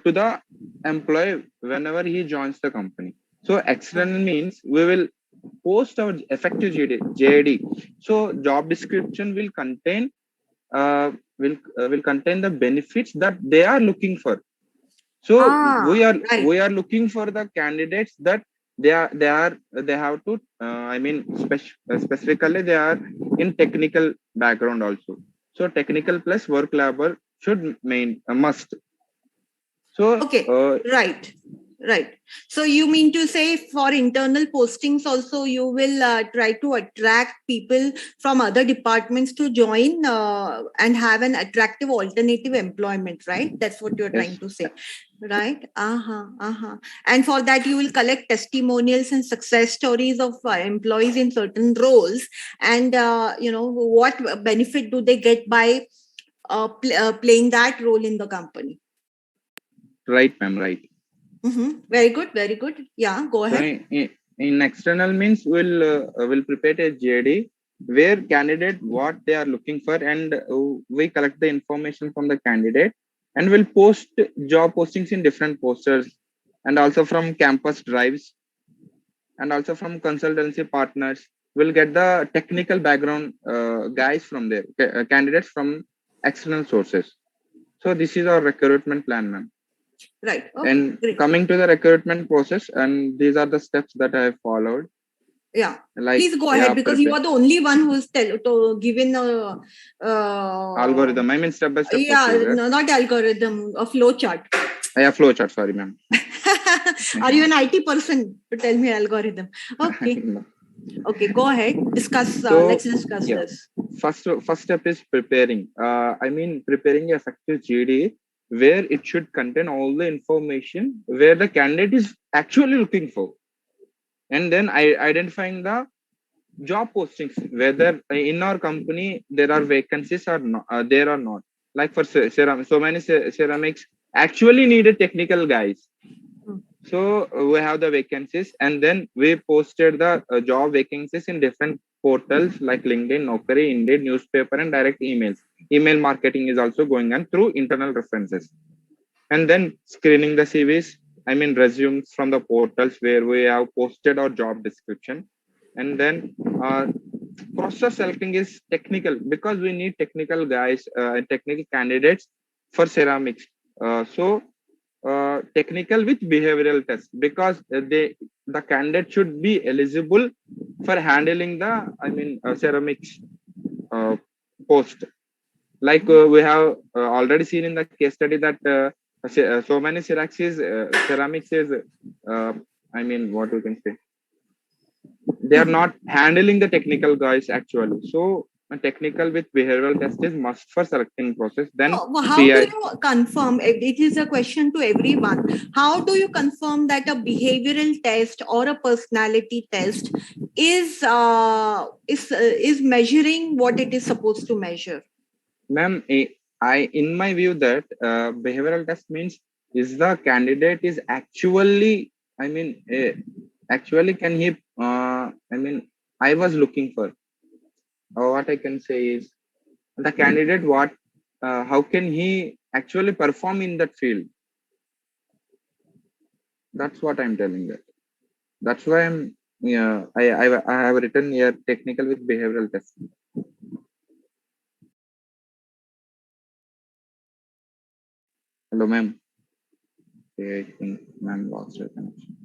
to the employee whenever he joins the company. So external means we will post our effective JD. So job description will contain will contain the benefits that they are looking for. So Right. we are looking for the candidates that they have to specifically they are in technical background also. So technical plus work labor should main must. So Okay, right. So you mean to say for internal postings also you will try to attract people from other departments to join and have an attractive alternative employment, right? That's what you're yes, trying to say, right? And for that you will collect testimonials and success stories of employees in certain roles, and what benefit do they get by playing that role in the company. right ma'am, right. Very good, very good. Yeah, go So ahead. in external means we'll prepare a JD where candidate what they are looking for, and we collect the information from the candidate and we'll post job postings in different posters, and also from campus drives, and also from consultancy partners. We'll get the technical background guys from there, candidates from external sources. So this is our recruitment plan, ma'am. Right. Okay. And Great. coming to the recruitment process, and these are the steps that I have followed. Yeah. Please go ahead, because you are the only one who's given a algorithm. I mean step by step procedure. No, not algorithm, a flow chart. Yeah, flow chart. Sorry, ma'am. Are you an IT person to tell me algorithm? Okay. No. Okay, go ahead. Discuss. Let's discuss this. First step is preparing. Preparing a effective GD where it should contain all the information where the candidate is actually looking for, and then identifying the job postings whether in our company there are vacancies or not, there are not. Like for so many ceramics actually needed technical guys. So we have the vacancies, and then we posted the job vacancies in different portals like LinkedIn, Naukri, Indeed, newspaper, and direct emails. Email marketing is also going on through internal references. And then screening the CVs, resumes from the portals where we have posted our job description. And then process selecting is technical, because we need technical guys and technical candidates for ceramics. Technical with behavioral test, because the candidate should be eligible for handling the ceramics post. Like we have already seen in the case study that so many ceramics is what we can say, they are not handling the technical guys actually. So a technical with behavioral test is must for selecting process. Then how do you confirm? It is a question to everyone. How do you confirm that a behavioral test or a personality test is measuring what it is supposed to measure? Ma'am, in my view that behavioral test means is the candidate is actually actually can he I was looking for, or what I can say is the candidate what how can he actually perform in that field. That's what I'm telling that. That's why I have written here technical with behavioral test. Hello, ma'am. I think ma'am lost her connection.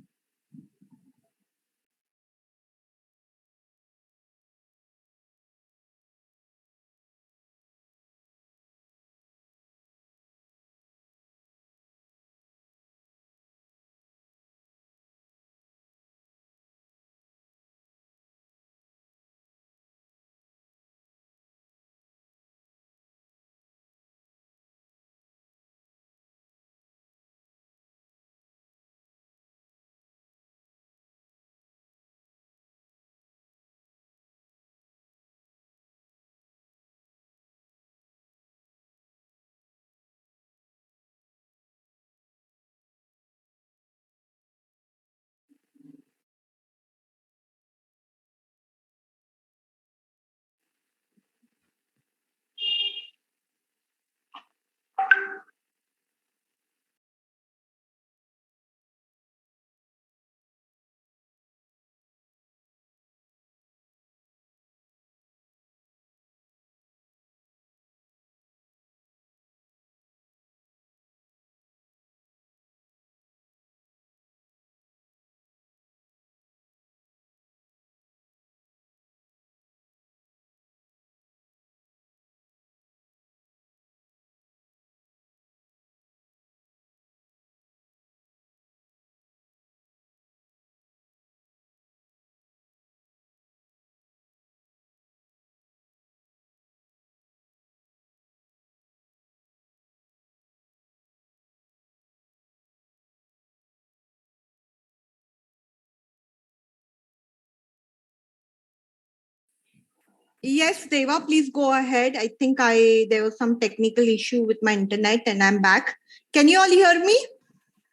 Yes, Deva, please go ahead. I think there was some technical issue with my internet and I'm back. Can you all hear me?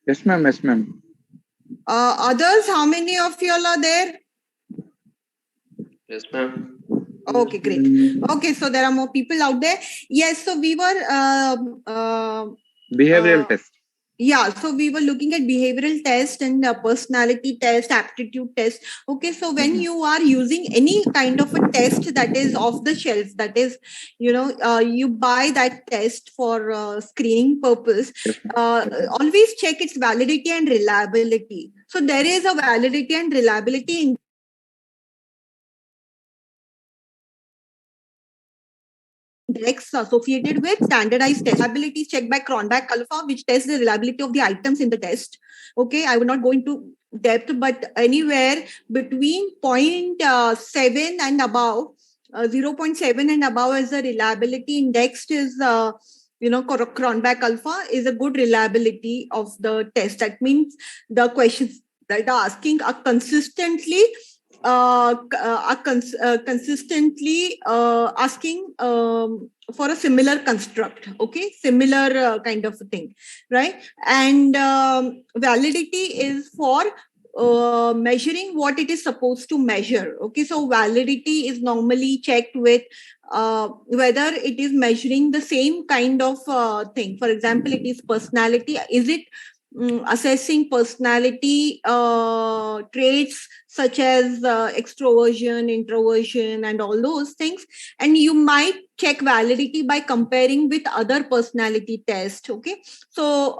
Yes, ma'am. Yes, ma'am. Others, how many of you all are there? Yes, ma'am. Okay, great. Okay, so there are more people out there. Yes, so we were Behavioral test. Yeah, so we were looking at behavioral test and personality test, aptitude test. Okay, so when you are using any kind of a test that is off the shelf, that is, you buy that test for screening purpose, Yes, ma'am. always check its validity and reliability. So there is a validity and reliability index associated with standardized test. Reliability is checked by Cronbach Alpha, which tests the reliability of the items in the test. Okay, I will not go into depth, but anywhere between 0.7 and above, 0.7 and above as the reliability index is, Cronbach Alpha is a good reliability of the test. That means the questions that are asking are consistently consistently asking for a similar construct, okay, similar kind of a thing, right? And validity is for measuring what it is supposed to measure. Okay, so validity is normally checked with whether it is measuring the same kind of thing. For example, it is personality. Is it assessing personality traits such as extroversion, introversion, and all those things? And you might check validity by comparing with other personality tests. Okay, so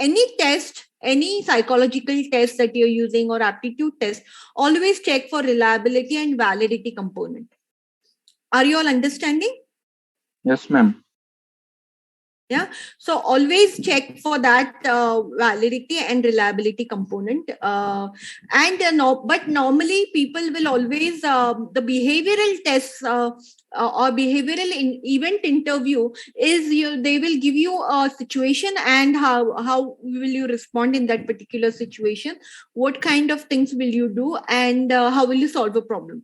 any test, any psychological test that you're using or aptitude test, always check for reliability and validity component. Are you all understanding? Yes, ma'am. Yeah, so always check for that validity and reliability component. But normally people will always the behavioral tests or behavioral event interview is they will give you a situation and how will you respond in that particular situation, what kind of things will you do, and how will you solve a problem,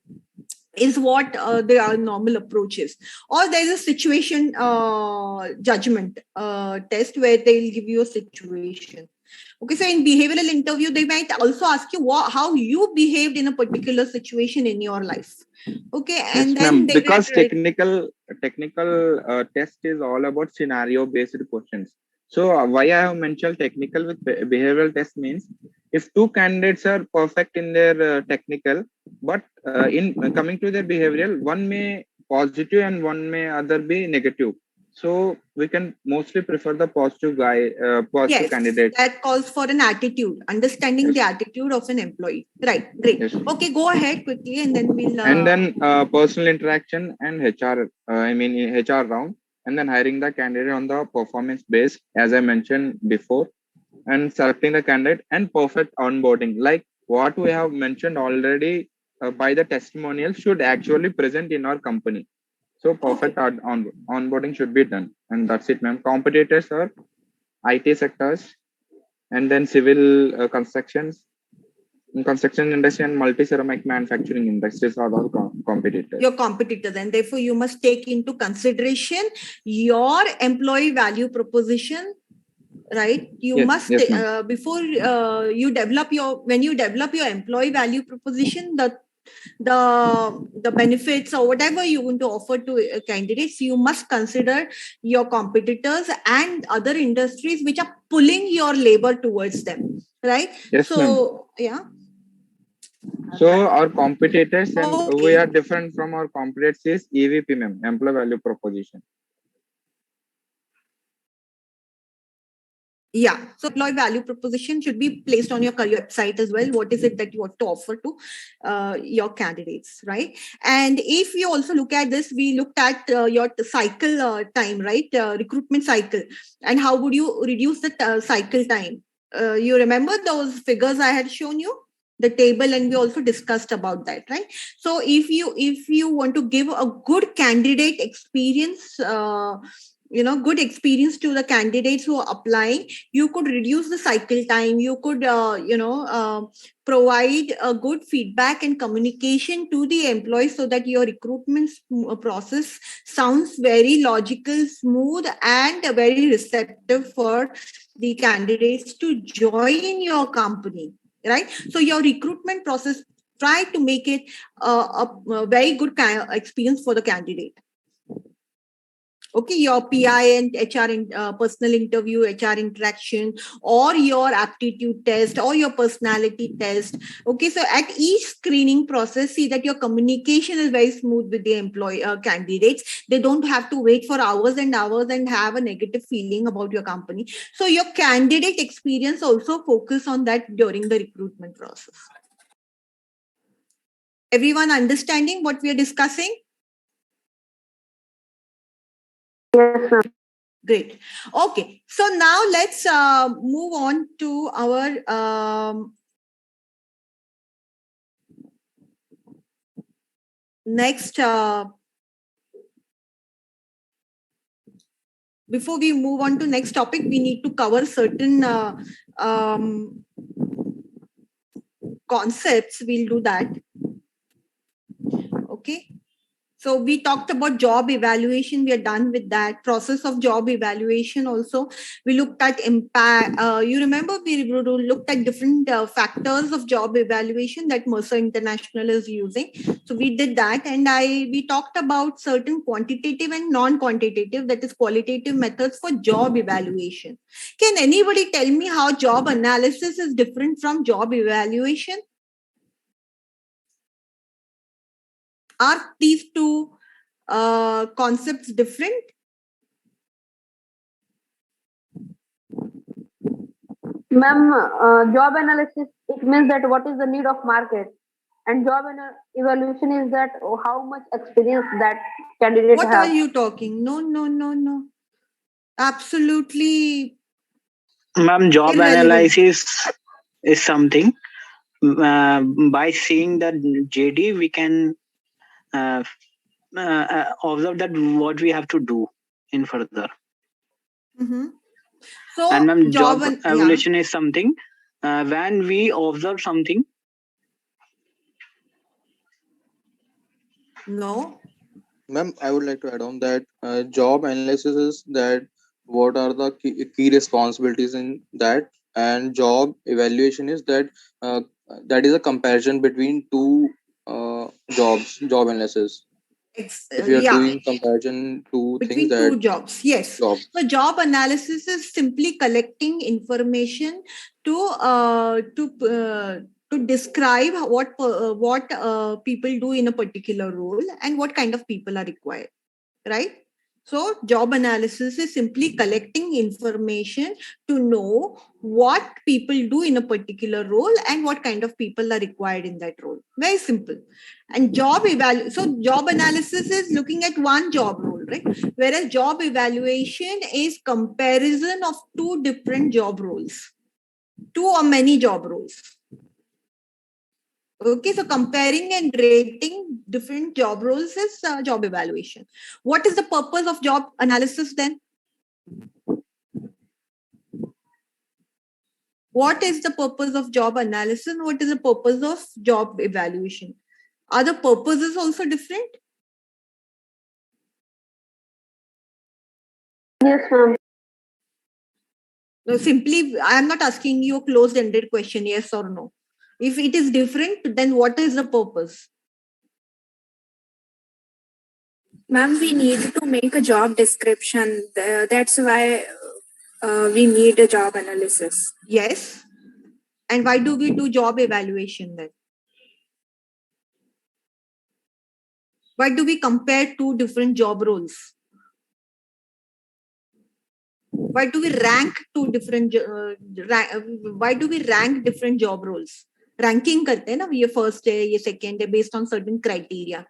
is what their normal approach is. Or there's a situation judgment test where they'll give you a situation. Okay, so in behavioral interview, they might also ask you how you behaved in a particular situation in your life. Okay, and yes, then ma'am. they Because get technical test is all about scenario based questions. So why I have mentioned technical with behavioral test means if two candidates are perfect in their technical, but in coming to their behavioral, one may positive and one may other be negative. So we can mostly prefer the positive positive yes, candidate. that calls for an attitude, understanding the attitude of an employee. Right, great. Yes. Okay, go ahead quickly, and then we'll. And then personal interaction and HR, HR round, and then hiring the candidate on the performance base, as I mentioned before, and selecting the candidate and perfect onboarding, like what we have mentioned already by the testimonial should actually present in our company. So perfect onboarding should be done, and that's it, ma'am. Competitors are IT sectors, and then civil constructions, in construction industry and multi-ceramic manufacturing industries are all competitors. Your competitors, and therefore you must take into consideration your employee value proposition, right? You must before you develop when you develop your employee value proposition, the benefits or whatever you want to offer to candidates, you must consider your competitors and other industries which are pulling your labor towards them, right? Yes, so ma'am. Yeah. So our competitors and we are different from our competitors is EVP, ma'am, employee value proposition. Yeah, so employee value proposition should be placed on your career website as well. What is it that you want to offer to your candidates, right? And if you also look at this, we looked at your cycle time, right? Recruitment cycle, and how would you reduce the cycle time? You remember those figures I had shown you, the table, and we also discussed about that, right? So if you want to give a good candidate experience good experience to the candidates who are applying. You could reduce the cycle time. You could provide a good feedback and communication to the employees, so that your recruitment process sounds very logical, smooth, and very receptive for the candidates to join your company, right? So your recruitment process, try to make it a very good experience for the candidate. Okay, your PI and HR personal interview, HR interaction, or your aptitude test, or your personality test. Okay, so at each screening process, see that your communication is very smooth with the employee candidates. They don't have to wait for hours and hours and have a negative feeling about your company. So your candidate experience also focus on that during the recruitment process. Everyone understanding what we are discussing? Yes, ma'am. Great. Okay. So now let's move on to our next. Before we move on to next topic, we need to cover certain concepts. We'll do that. Okay. So we talked about job evaluation. We are done with that process of job evaluation. Also, we looked at impact. You remember we looked at different factors of job evaluation that Mercer International is using. So we did that, and we talked about certain quantitative and non-quantitative, that is qualitative methods for job evaluation. Can anybody tell me how job analysis is different from job evaluation? Are these two concepts different? Ma'am, job analysis, it means that what is the need of market, and job evaluation is that how much experience that candidate What have. are you talking? No. Absolutely Ma'am, job irrelevant. analysis is something. By seeing the JD, we can observe that what we have to do in further. Mm-hmm. So, And ma'am, job yeah. evaluation is something when we observe something. No. Ma'am, I would like to add on that job analysis is that what are the key responsibilities in that, and job evaluation is that that is a comparison between two job analysis. If you are doing comparison to between things that two jobs, yes. job. So job analysis is simply collecting information to describe what people do in a particular role and what kind of people are required, right? So job analysis is simply collecting information to know what people do in a particular role and what kind of people are required in that role. Very simple. And job analysis is looking at one job role, right? Whereas job evaluation is comparison of two different job roles, two or many job roles. Okay, so comparing and rating different job roles is job evaluation. What is the purpose of job analysis then? What is the purpose of job analysis? What is the purpose of job evaluation? Are the purposes also different? Yes, ma'am. No, simply, I am not asking you a closed-ended question, yes or no. If it is different, then what is the purpose? Ma'am, we need to make a job description. That's why we need a job analysis. Yes. And why do we do job evaluation then? Why do we compare two different job roles? Why do we rank two different? Why do we rank different job roles? Ranking करते हैं ना, ये first है, ये second है, based on certain criteria.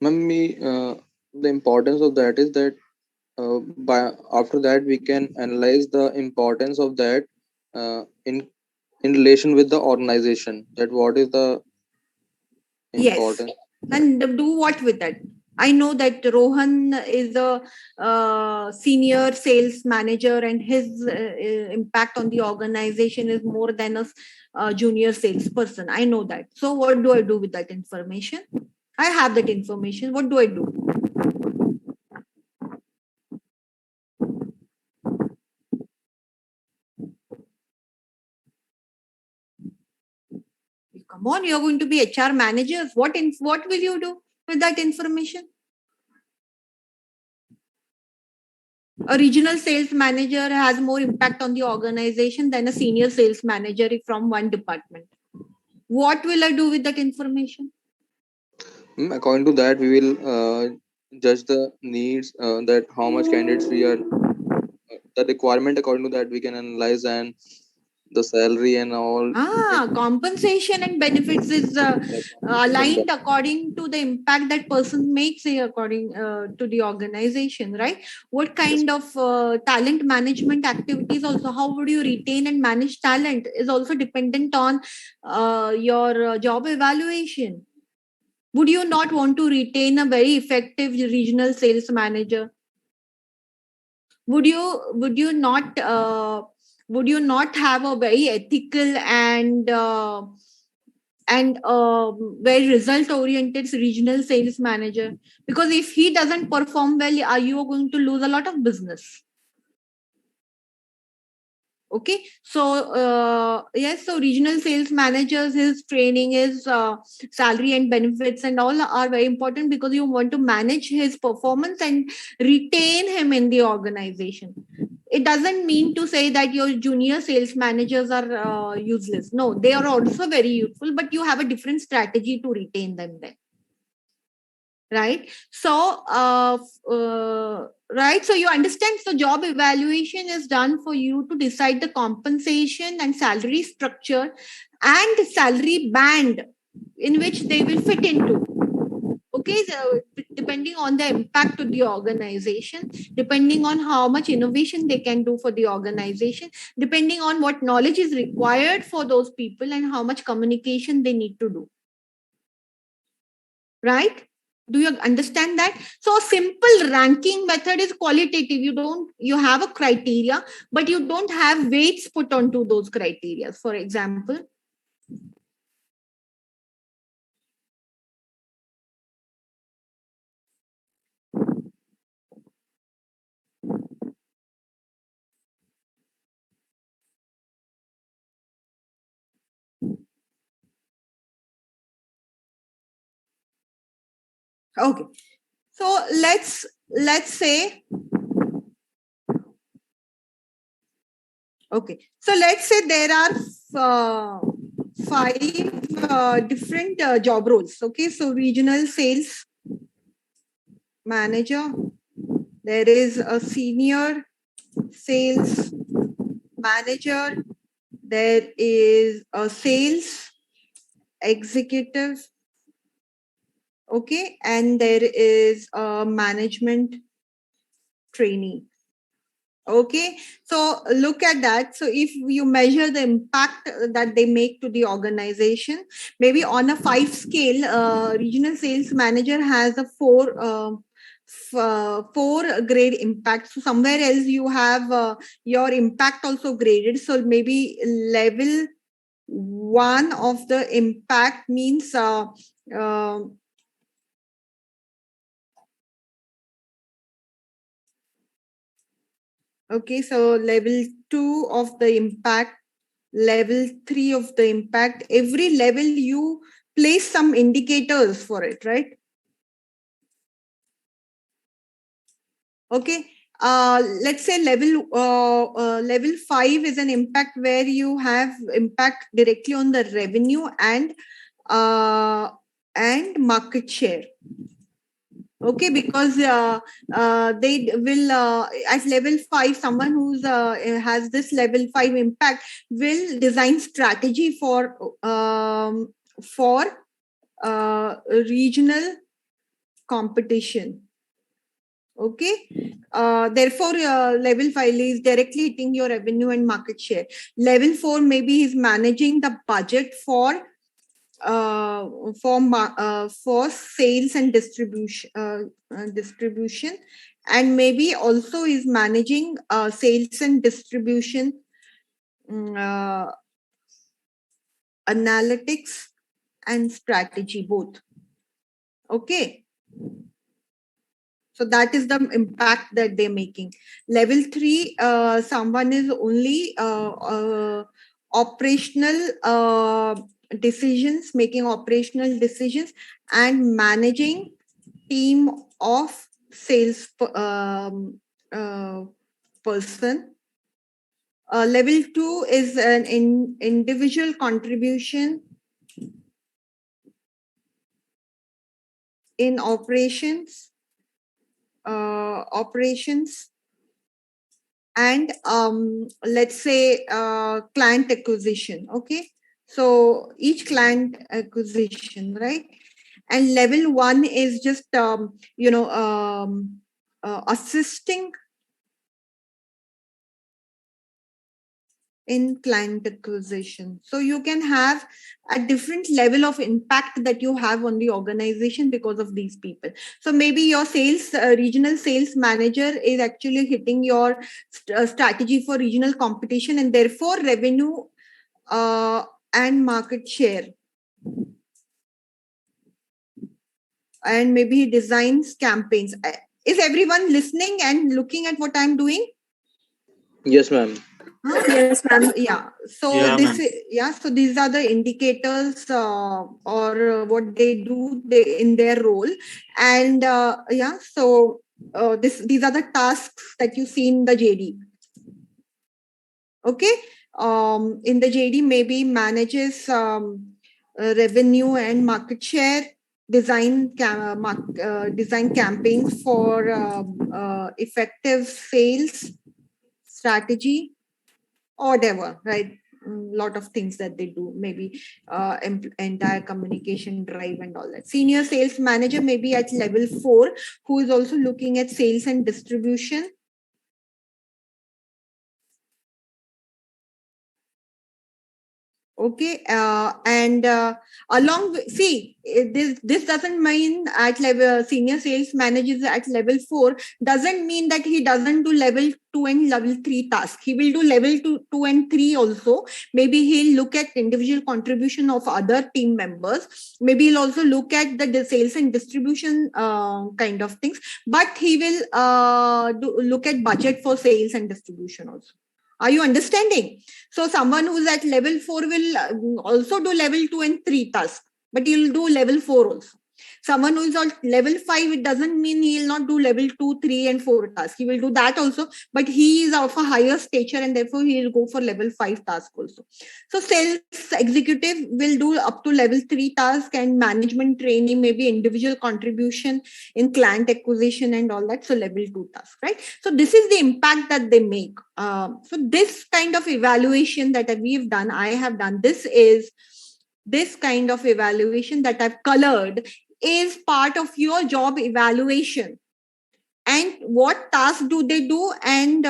Ma'am, the importance of that is that by after that we can analyze the importance of that in relation with the organization, that what is the importance. Yes. And do what with that? I know that Rohan is a senior sales manager, and his impact on the organization is more than a junior salesperson. I know that. So what do I do with that information? I have that information. What do I do? Come on, you're going to be HR managers. What will you do with that information? A regional sales manager has more impact on the organization than a senior sales manager from one department. What will I do with that information? According to that, we will judge the needs, that how much candidates we are, the requirement. According to that, we can analyze, and the salary and all. Compensation and benefits is aligned according to the impact that person makes according to the organization, right? What kind of talent management activities also, how would you retain and manage talent is also dependent on your job evaluation. Would you not want to retain a very effective regional sales manager? Would you not have a very ethical and very result oriented regional sales manager? Because if he doesn't perform well, are you going to lose a lot of business? Okay, so yes, so regional sales managers, his training is salary and benefits and all are very important, because you want to manage his performance and retain him in the organization. It doesn't mean to say that your junior sales managers are useless. No, they are also very useful, but you have a different strategy to retain them then. Right? So, right. So you understand. So job evaluation is done for you to decide the compensation and salary structure and salary band in which they will fit into. Okay, so depending on the impact to the organization, depending on how much innovation they can do for the organization, depending on what knowledge is required for those people and how much communication they need to do. Right? Do you understand that? So a simple ranking method is qualitative. You have a criteria, but you don't have weights put onto those criteria. For example, okay. So let's say, okay. So let's say there are 5 different job roles. Okay. So regional sales manager, there is a senior sales manager, there is a sales executive, okay, and there is a management trainee. Okay, so look at that. So if you measure the impact that they make to the organization, maybe on a 5 scale, regional sales manager has a 4 grade impact. So somewhere else you have your impact also graded. So maybe level 1 of the impact means okay, so level 2 of the impact, level 3 of the impact. Every level you place some indicators for it, right? Okay. Let's say level 5 is an impact where you have impact directly on the revenue and market share. Okay, because they will at level 5, someone who's has this level 5 impact will design strategy for regional competition. Okay, therefore level 5 is directly hitting your revenue and market share. Level 4 maybe is managing the budget for for sales and distribution, and maybe also is managing sales and distribution, analytics and strategy both. Okay. So that is the impact that they're making. Level 3, someone is only operational decisions, making operational decisions and managing team of sales person. Level 2 is an individual contribution in operations and let's say client acquisition. Okay, so each client acquisition, right? And level 1 is just assisting in client acquisition. So you can have a different level of impact that you have on the organization because of these people. So maybe your sales regional sales manager is actually hitting your strategy for regional competition and therefore revenue and market share. And maybe he designs campaigns. Is everyone listening and looking at what I'm doing? Yes, ma'am. Yes, ma'am. Yeah. So Yeah, this ma'am. so these are the indicators or what they do in their role, and so these are the tasks that you see in the JD. Okay. In the JD, maybe manages revenue and market share, design campaigns for effective sales strategy, or whatever, right? Lot of things that they do, maybe entire communication drive and all that. Senior sales manager maybe at level 4, who is also looking at sales and distribution. Okay, and along with, see, this doesn't mean at level senior sales managers at level 4 doesn't mean that he doesn't do level 2 and level 3 tasks. He will do level 2 and 3 also. Maybe he'll look at individual contribution of other team members. Maybe he'll also look at the sales and distribution kind of things. But he will look at budget for sales and distribution also. Are you understanding? So someone who's at level 4 will also do level 2 and 3 tasks, but he'll do level 4 also. Someone who is on level 5, it doesn't mean he'll not do level 2, 3 and 4 tasks. He will do that also, but he is of a higher stature and therefore he will go for level 5 task also. So sales executive will do up to level 3 task and management training, maybe individual contribution in client acquisition and all that. So level 2 task, right? So this is the impact that they make. So this kind of evaluation that we've done, I have done, this kind of evaluation that I've colored is part of your job evaluation. And what tasks do they do, and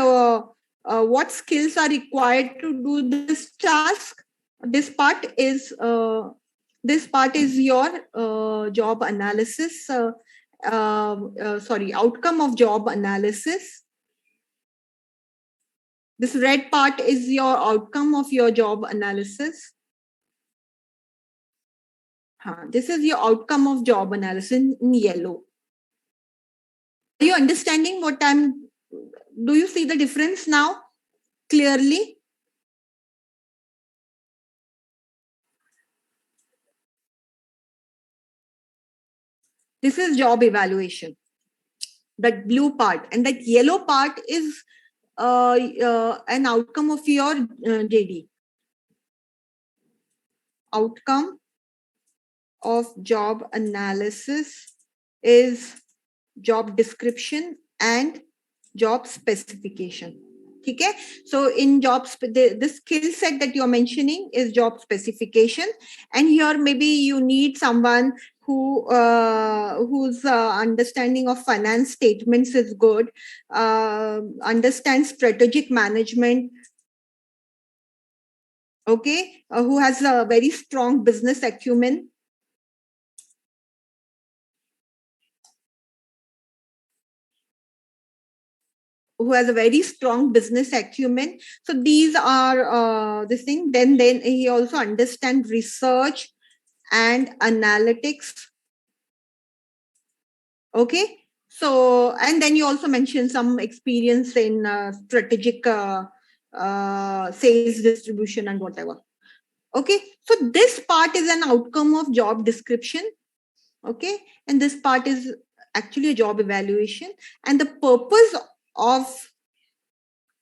what skills are required to do this task? This part is your job analysis. Outcome of job analysis. This red part is your outcome of your job analysis. This is your outcome of job analysis in yellow. Are you understanding what do you see the difference now clearly? This is job evaluation, that blue part, and that yellow part is an outcome of your JD. Outcome of job analysis is job description and job specification. Okay, so in jobs, the skill set that you're mentioning is job specification, and here maybe you need someone whose understanding of finance statements is good, understands strategic management. Okay, who has a very strong business acumen. Who has a very strong business acumen. So these are this thing. Then he also understands research and analytics. Okay. So, and then you also mentioned some experience in strategic sales distribution and whatever. Okay. So this part is an outcome of job description. Okay. And this part is actually a job evaluation. And the purpose of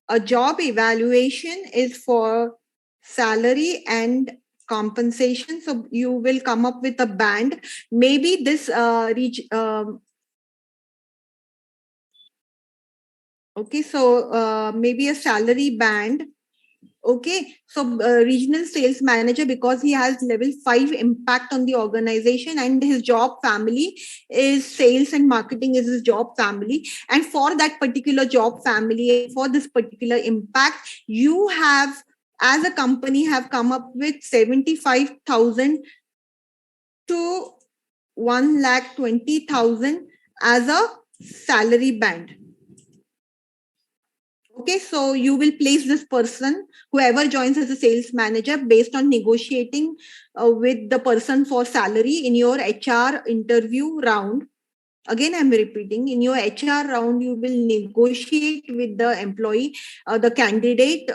a job evaluation is for salary and compensation. So you will come up with a band. Maybe this okay, so maybe a salary band. Okay, so regional sales manager, because he has level 5 impact on the organization, and his job family is sales and marketing is his job family. And for that particular job family, for this particular impact, you have, as a company, have come up with 75,000 to 1,20,000 as a salary band. Okay, so you will place this person, whoever joins as a sales manager, based on negotiating with the person for salary in your HR interview round. Again, I'm repeating, in your HR round, you will negotiate with the employee, the candidate,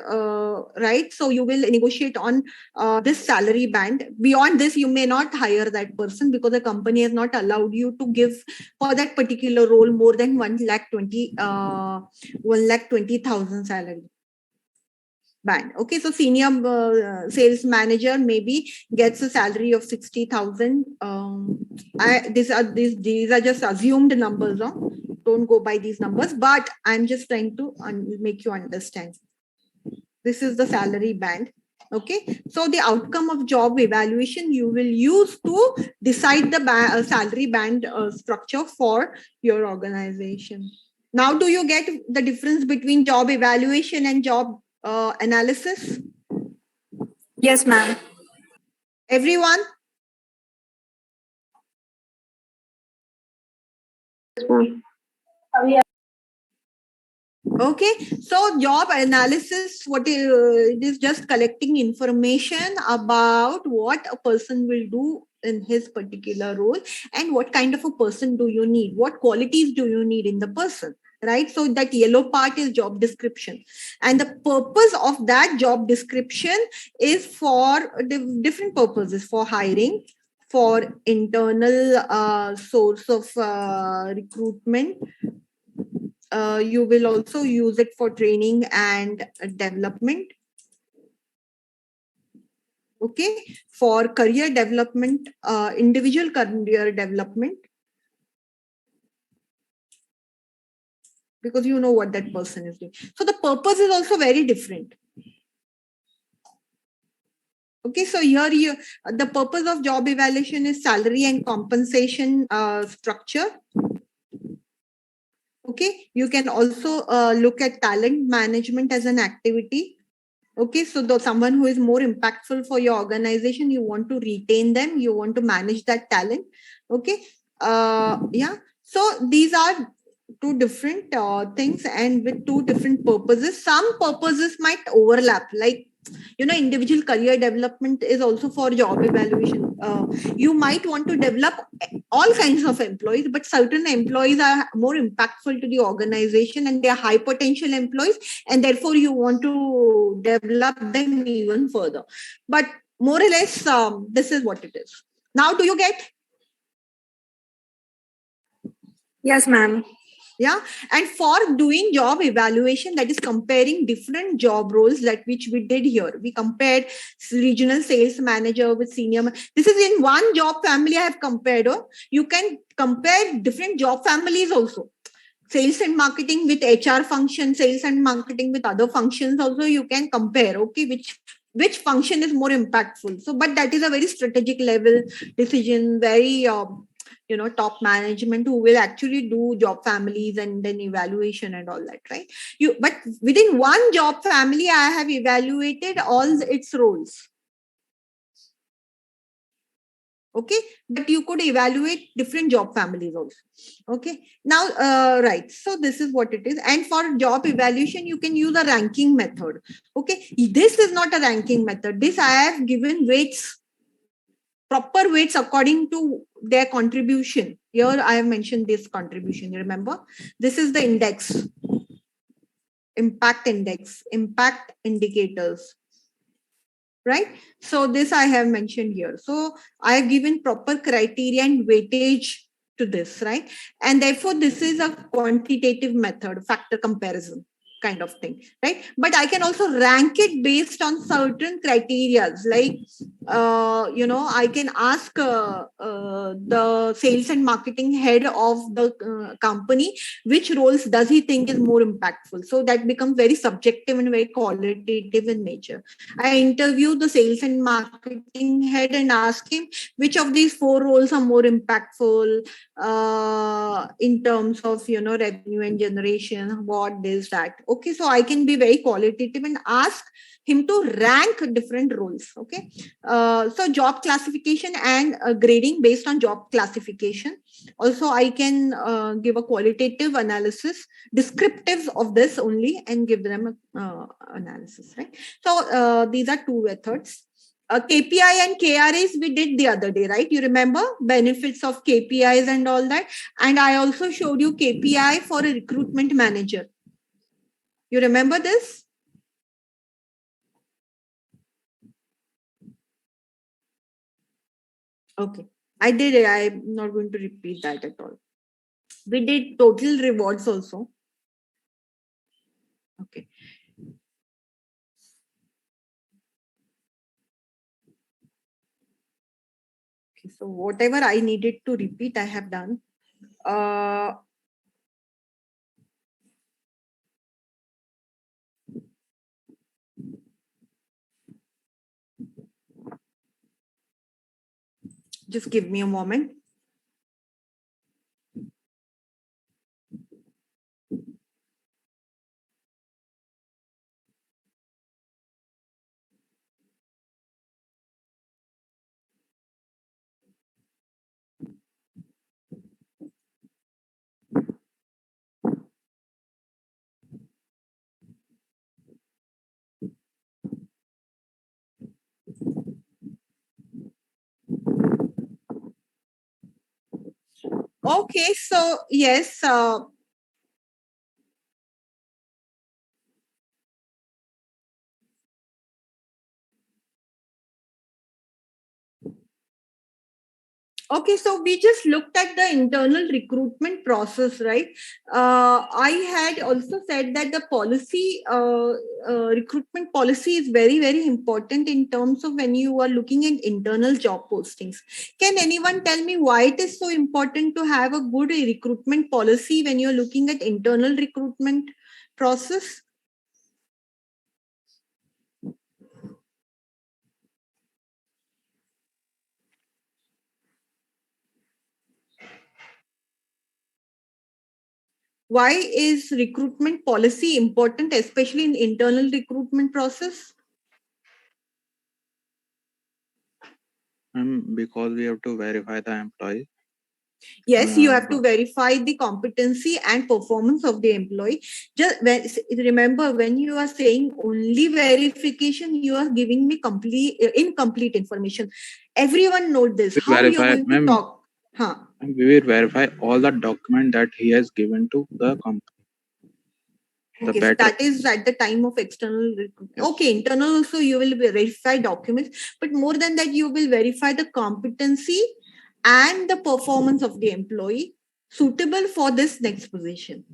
right? So you will negotiate on this salary band. Beyond this, you may not hire that person because the company has not allowed you to give for that particular role more than 1,20,000 salary band. Okay, so senior sales manager maybe gets a salary of 60,000. These are just assumed numbers. Don't go by these numbers, but I'm just trying to make you understand. This is the salary band. Okay, so the outcome of job evaluation you will use to decide the salary band structure for your organization. Now, do you get the difference between job evaluation and job analysis? Yes, ma'am. Everyone? Okay, so job analysis, it is just collecting information about what a person will do in his particular role and what kind of a person do you need, what qualities do you need in the person, right? So that yellow part is job description, and the purpose of that job description is for different purposes: for hiring, for internal source of recruitment. You will also use it for training and development. Okay, for career development, individual career development, because you know what that person is doing. So the purpose is also very different. Okay, so here the purpose of job evaluation is salary and compensation structure. Okay, you can also look at talent management as an activity. Okay, so someone who is more impactful for your organization, you want to retain them, you want to manage that talent. Okay, yeah. So these are two different things, and with two different purposes. Some purposes might overlap, like, you know, individual career development is also for job evaluation. You might want to develop all kinds of employees, but certain employees are more impactful to the organization and they are high potential employees, and therefore you want to develop them even further. But more or less, this is what it is. Now, do you get? Yes, ma'am. Yeah, and for doing job evaluation, that is comparing different job roles, like which we did here. We compared regional sales manager with senior. This is in one job family I have compared. You can compare different job families also. Sales and marketing with HR function, sales and marketing with other functions also you can compare. Okay, which function is more impactful. So, but that is a very strategic level decision, very top management who will actually do job families and then evaluation and all that, right? But within one job family, I have evaluated all its roles. Okay, but you could evaluate different job families also. Okay, now right, so this is what it is. And for job evaluation, you can use a ranking method. Okay, this is not a ranking method. This I have given weights, proper weights according to their contribution. Here I have mentioned this contribution. You remember, this is the index, impact index, impact indicators, right? So this I have mentioned here. So I have given proper criteria and weightage to this, right? And therefore this is a quantitative method, factor comparison kind of thing, right? But I can also rank it based on certain criteria, like I can ask the sales and marketing head of the company which roles does he think is more impactful. So that becomes very subjective and very qualitative in nature. I interview the sales and marketing head and ask him which of these 4 roles are more impactful in terms of revenue and generation, what is that. Okay, so I can be very qualitative and ask him to rank different roles. Okay, so job classification and grading based on job classification. Also I can give a qualitative analysis, descriptives of this only, and give them a analysis, right? So these are 2 methods. KPI and KRAs we did the other day, right? You remember benefits of KPIs and all that. And I also showed you KPI for a recruitment manager. You remember this? Okay, I did it. I'm not going to repeat that at all. We did total rewards also. Okay. Okay, so whatever I needed to repeat, I have done. Just give me a moment. Okay, so yes, okay, so we just looked at the internal recruitment process, right? I had also said that the policy, recruitment policy is very, very important in terms of when you are looking at internal job postings. Can anyone tell me why it is so important to have a good recruitment policy when you're looking at internal recruitment process? Why is recruitment policy important, especially in internal recruitment process? Because we have to verify the employee. Yes, you have to verify the competency and performance of the employee. Just remember, when you are saying only verification, you are giving me incomplete information. Everyone knows this. How you are going to talk? Huh. We will verify all the document that he has given to the company. Okay, so that is at the time of external recruitment. Yes. Okay, internal also you will verify documents, but more than that, you will verify the competency and the performance of the employee suitable for this next position.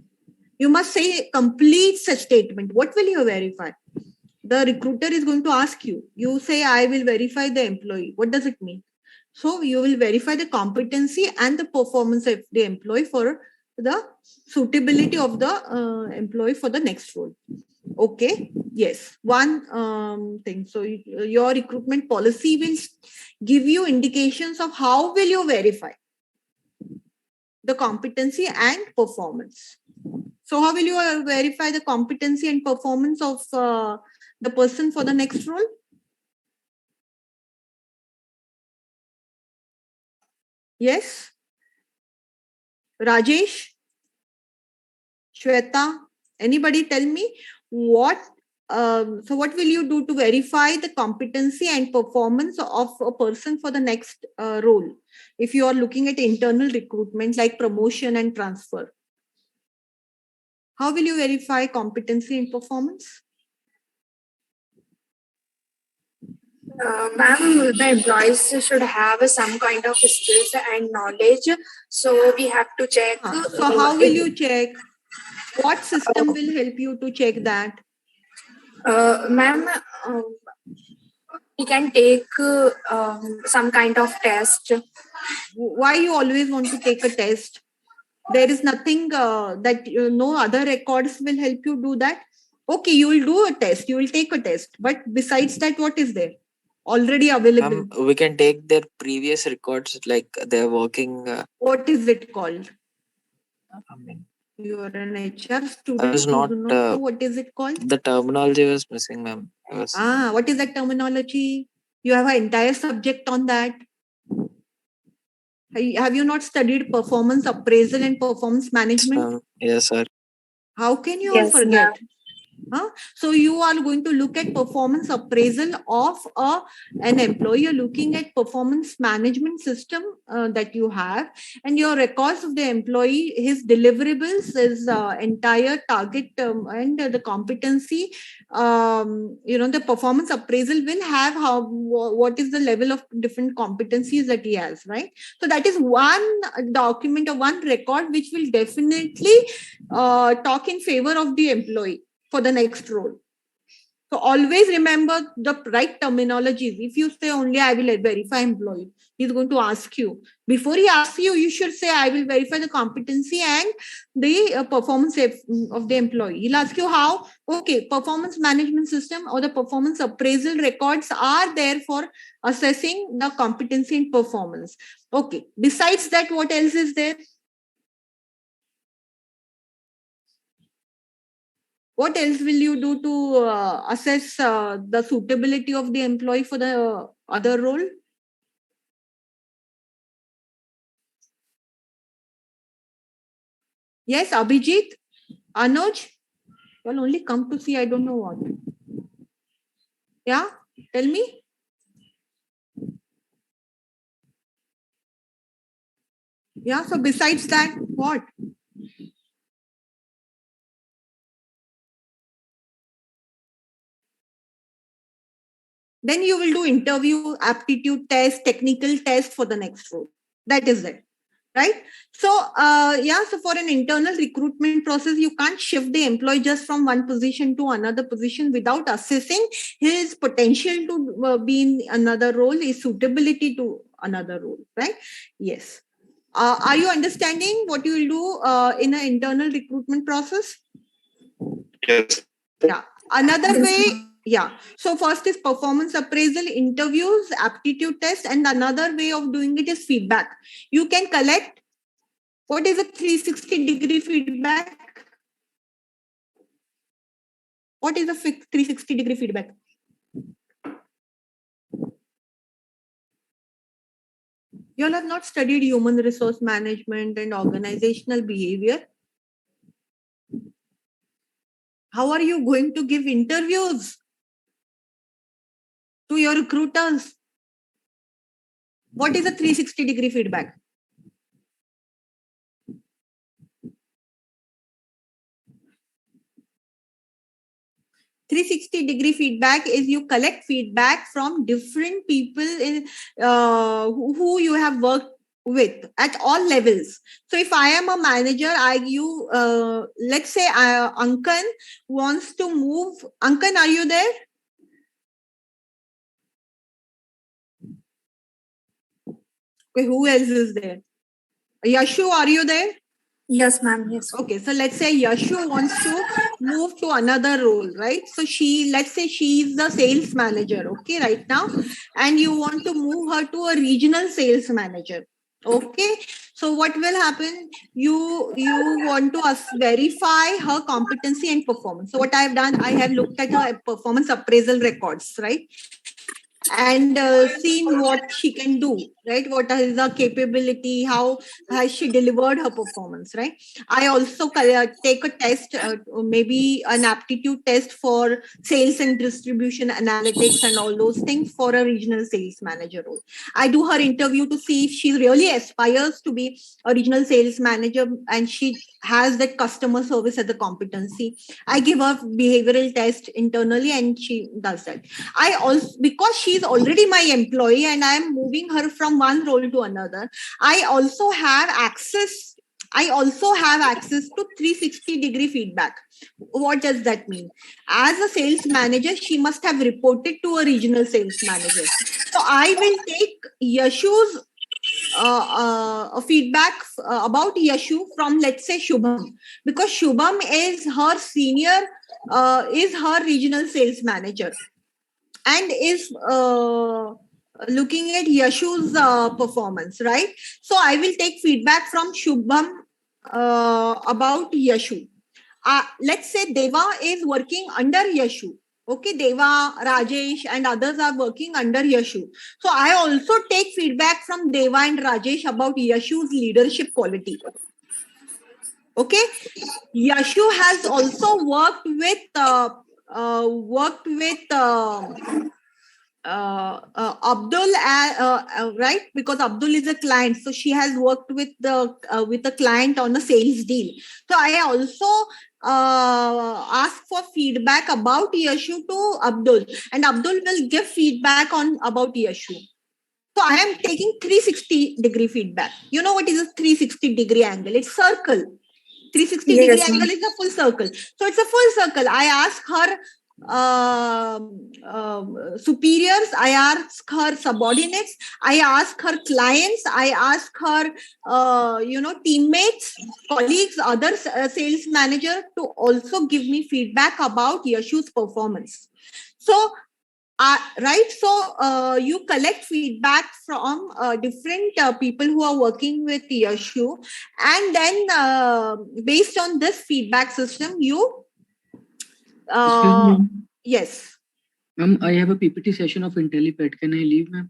You must say complete such statement. What will you verify? The recruiter is going to ask you. You say, I will verify the employee. What does it mean? So you will verify the competency and the performance of the employee for the suitability of the employee for the next role. Okay, yes, one thing. So your recruitment policy will give you indications of how will you verify. the competency and performance. So how will you verify the competency and performance of the person for the next role? Yes? Rajesh? Shweta? Anybody tell me what? So what will you do to verify the competency and performance of a person for the next role? If you are looking at internal recruitment like promotion and transfer, how will you verify competency and performance? Ma'am, the employees should have some kind of skills and knowledge. So we have to check. So how will you check? What system will help you to check that? Ma'am, we can take some kind of test. Why you always want to take a test? There is nothing that no other records will help you do that. Okay, you will do a test, you will take a test, but besides that, what is there already available? We can take their previous records, like they're working. What is it called? I mean, You are an HR student. I was not. You do not know what is it called? The terminology was missing, ma'am. What is that terminology? You have an entire subject on that. Have you not studied performance appraisal and performance management? Yes, sir. How can you all forget? So you are going to look at performance appraisal of an employee. You're looking at performance management system that you have, and your records of the employee, his deliverables, his entire target and the competency. The performance appraisal will have what is the level of different competencies that he has, right? So that is one document or one record which will definitely talk in favor of the employee for the next role. So always remember the right terminologies. If you say only I will verify employee, he's going to ask you. Before he asks you, you should say I will verify the competency and the performance of the employee. He'll ask you how. Okay, performance management system or the performance appraisal records are there for assessing the competency and performance. Okay, besides that, what else is there? What else will you do to assess the suitability of the employee for the other role? Yes, Abhijit, Anuj, you'll only come to see, I don't know what. Yeah, tell me. Yeah, so besides that, what? Then you will do interview, aptitude test, technical test for the next role. That is it, right? So, so for an internal recruitment process, you can't shift the employee just from one position to another position without assessing his potential to be in another role, his suitability to another role, right? Yes. Are you understanding what you will do in an internal recruitment process? Yes. Yeah. Another way. Yeah. So first is performance appraisal, interviews, aptitude test, and another way of doing it is feedback. You can collect. What is a 360-degree feedback? What is a 360-degree feedback? You all have not studied human resource management and organizational behavior. How are you going to give interviews to your recruiters? What is a 360-degree feedback? .360-degree feedback is you collect feedback from different people who you have worked with at all levels. So if I am a manager, let's say Ankan wants to move. Ankan, are you there? Okay, who else is there? Yashu, are you there? Yes, ma'am. Yes. Okay, so let's say Yashu wants to move to another role, right? So let's say she is the sales manager, okay, right now, and you want to move her to a regional sales manager. Okay, so what will happen? You want to verify her competency and performance. So what I have done, I have looked at her performance appraisal records, right? And seen what she can do, right? What is her capability? How has she delivered her performance, right? I also take a test, maybe an aptitude test for sales and distribution analytics and all those things for a regional sales manager role. I do her interview to see if she really aspires to be a regional sales manager and she has that customer service as a competency. I give her behavioral test internally and she does that. I also, because she's already my employee and I'm moving her from one role to another, I also have access to 360-degree feedback. What does that mean? As a sales manager, she must have reported to a regional sales manager. So I will take Yashu's a feedback about Yashu from, let's say, Shubham, because Shubham is her senior, is her regional sales manager, and is looking at Yashu's performance, right? So I will take feedback from Shubham about Yashu. Let's say Deva is working under Yashu. Okay, Deva, Rajesh, and others are working under Yashu. So I also take feedback from Deva and Rajesh about Yashu's leadership quality. Okay, Yashu has also worked with Abdul, right? Because Abdul is a client, so she has worked with the client on a sales deal. So I also ask for feedback about Yashu to Abdul, and Abdul will give feedback on about Yashu. So I am taking 360-degree feedback. You know what is a 360-degree angle? It's circle. 360-degree Yes, angle is a full circle. So it's a full circle. I ask her superiors, I ask her subordinates, I ask her clients, I ask her teammates, colleagues, other sales manager to also give me feedback about Yashu's performance. So right, so you collect feedback from different people who are working with Yashu, and then based on this feedback system, you Excuse me, yes. ma'am. I have a PPT session of IntelliPet. Can I leave, ma'am?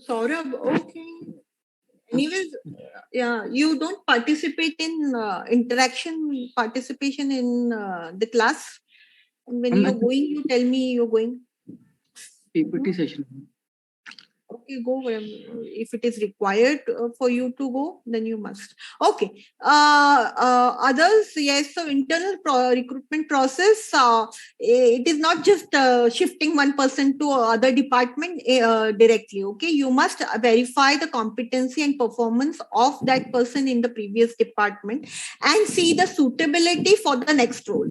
Saurabh, okay. Anyways, yeah, you don't participate in participation in the class. When you're going, you tell me you're going. PPT session. Okay, go. If it is required for you to go, then you must. Okay. Others, yes. So internal recruitment process, it is not just shifting one person to other department directly. Okay, you must verify the competency and performance of that person in the previous department and see the suitability for the next role.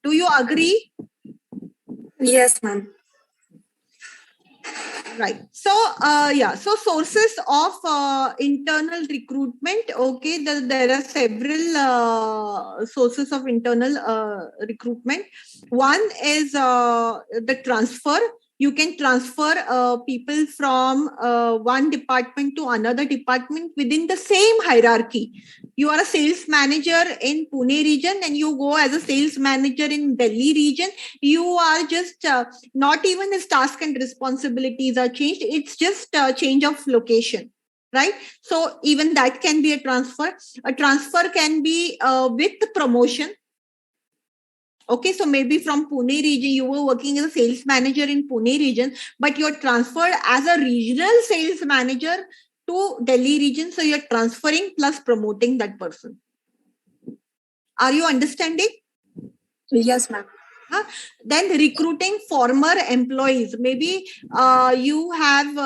Do you agree? Yes, ma'am. Right. So, so sources of internal recruitment. Okay, there are several sources of internal recruitment. One is the transfer. You can transfer people from one department to another department within the same hierarchy. You are a sales manager in Pune region and you go as a sales manager in Delhi region. You are just not even his task and responsibilities are changed. It's just a change of location, right? So even that can be a transfer. A transfer can be with promotion. Okay, so maybe from Pune region, you were working as a sales manager in Pune region, but you're transferred as a regional sales manager to Delhi region. So you're transferring plus promoting that person. Are you understanding? Yes, ma'am. Then recruiting former employees. Maybe you have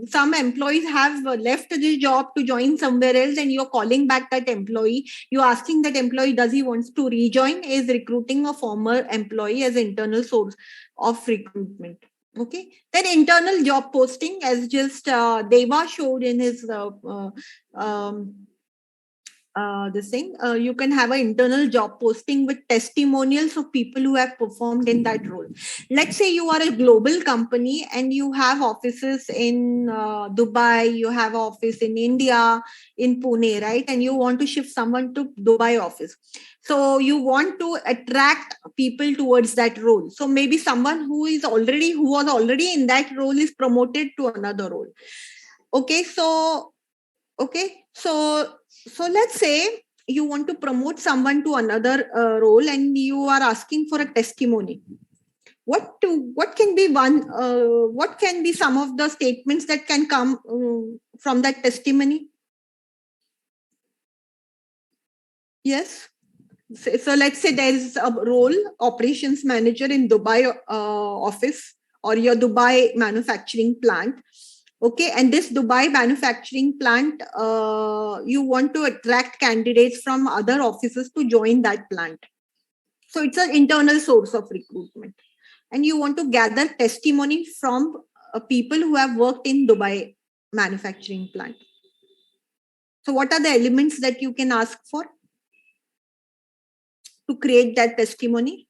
some employees have left this job to join somewhere else and you're calling back that employee. You're asking that employee, does he wants to rejoin? Is recruiting a former employee as internal source of recruitment. Okay. Then internal job posting, as just Deva showed in his this thing, you can have an internal job posting with testimonials of people who have performed in that role. Let's say you are a global company and you have offices in Dubai, you have office in India, in Pune, right? And you want to shift someone to Dubai office. So you want to attract people towards that role. So maybe someone who was already in that role is promoted to another role. Okay, so let's say you want to promote someone to another role and you are asking for a testimony. What can be some of the statements that can come from that testimony? Yes. So let's say there is a role, operations manager in Dubai office or your Dubai manufacturing plant. Okay, and this Dubai manufacturing plant, you want to attract candidates from other offices to join that plant. So it's an internal source of recruitment. And you want to gather testimony from people who have worked in Dubai manufacturing plant. So what are the elements that you can ask for to create that testimony?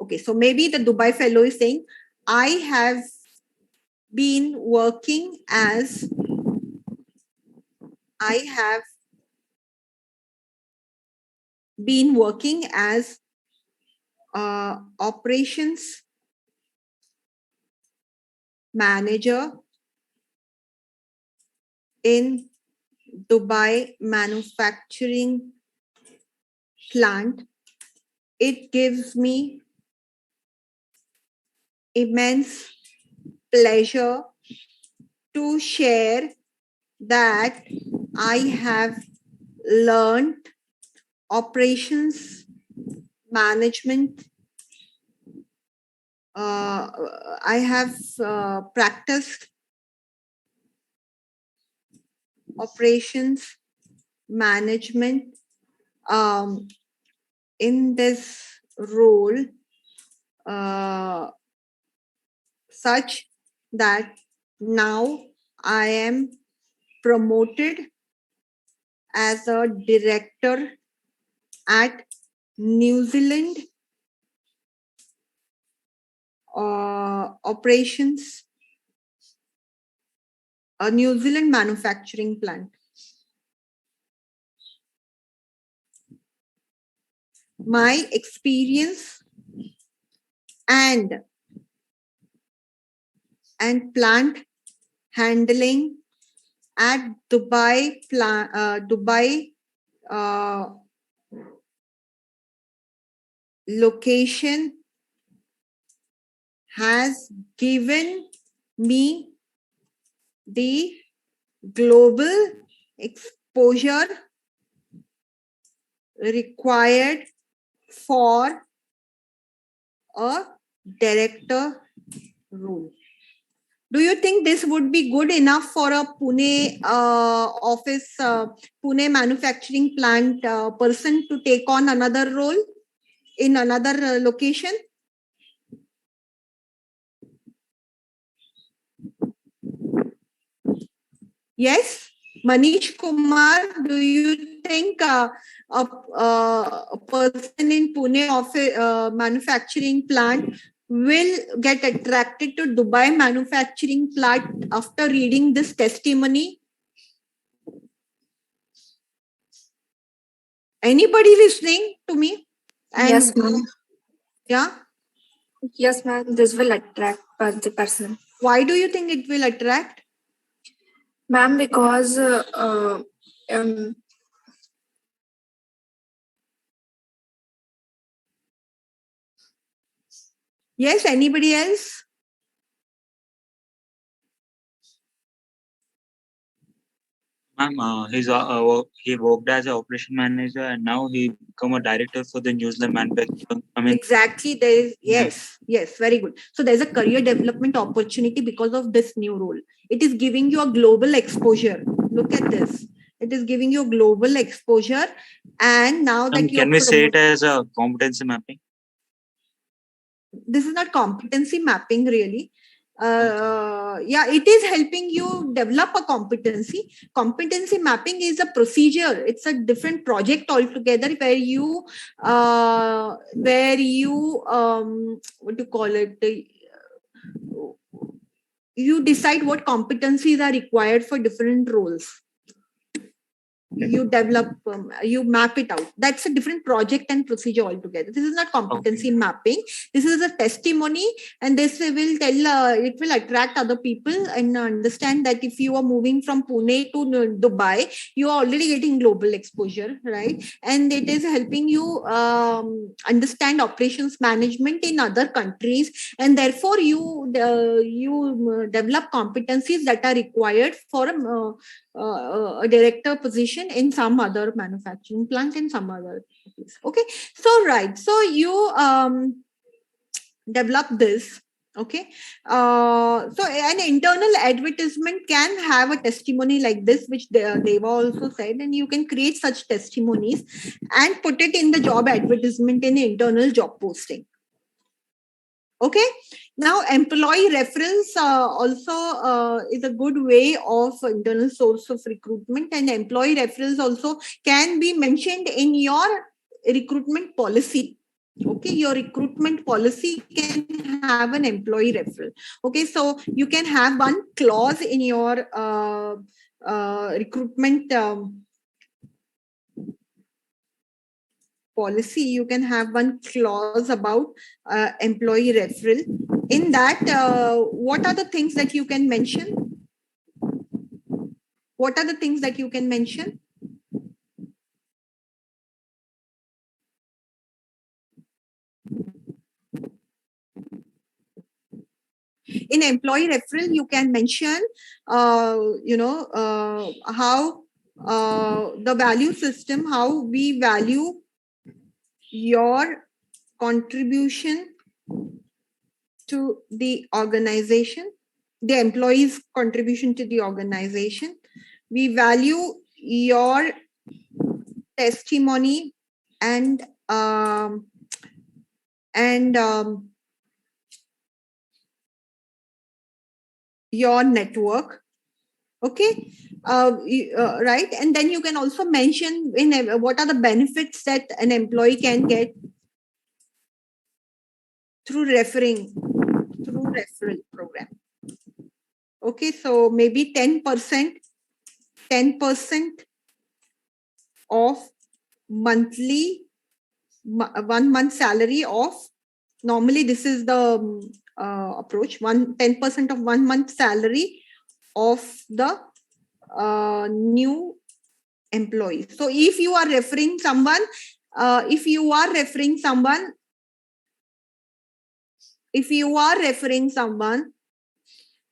Okay, so maybe the Dubai fellow is saying, I have been working as operations manager in Dubai manufacturing plant. It gives me immense pleasure to share that I have learned operations management. I have practiced operations management in this role such that now I am promoted as a director at New Zealand operations, a New Zealand manufacturing plant. My experience and plant handling at Dubai location has given me the global exposure required for a director role. Do you think this would be good enough for a Pune office, Pune manufacturing plant person to take on another role in another location? Yes, Manish Kumar, do you think a person in Pune office manufacturing plant will get attracted to Dubai manufacturing plant after reading this testimony? Anybody listening to me? Yes, ma'am. Yeah? Yes, ma'am. This will attract the person. Why do you think it will attract? Ma'am, because yes, anybody else? Ma'am, he worked as an operation manager and now he become a director for the New Zealand manufacturing. Exactly. There is yes, very good. So there's a career development opportunity because of this new role. It is giving you a global exposure. Look at this. It is giving you global exposure, and now that you can we say it as a competency mapping? This is not competency mapping really. yeah, it is helping you develop a competency. Competency mapping is a procedure. It's a different project altogether where you what do you call it? You decide what competencies are required for different roles. You develop, you map it out. That's a different project and procedure altogether. This is not competency mapping. This is a testimony, and this will tell, it will attract other people and understand that if you are moving from Pune to Dubai, you are already getting global exposure, right? And it is helping you understand operations management in other countries, and therefore you develop competencies that are required for a director position in some other manufacturing plant in some other place. Okay, so right, so you develop this. Okay, so an internal advertisement can have a testimony like this, which Deva also said, and you can create such testimonies and put it in the job advertisement in the internal job posting. Okay, now employee reference also is a good way of internal source of recruitment, and employee referrals also can be mentioned in your recruitment policy. Okay, your recruitment policy can have an employee referral. Okay, so you can have one clause in your recruitment policy. You can have one clause about employee referral. In that, what are the things that you can mention? What are the things that you can mention? In employee referral, you can mention, how the value system, how we value your contribution to the organization, the employee's contribution to the organization. We value your testimony and your network. Okay, right, and then you can also mention what are the benefits that an employee can get through referral program. Okay, so maybe 10% of monthly 1 month salary of, normally this is the approach, 10% of 1 month salary of the new employee. So if you are referring someone,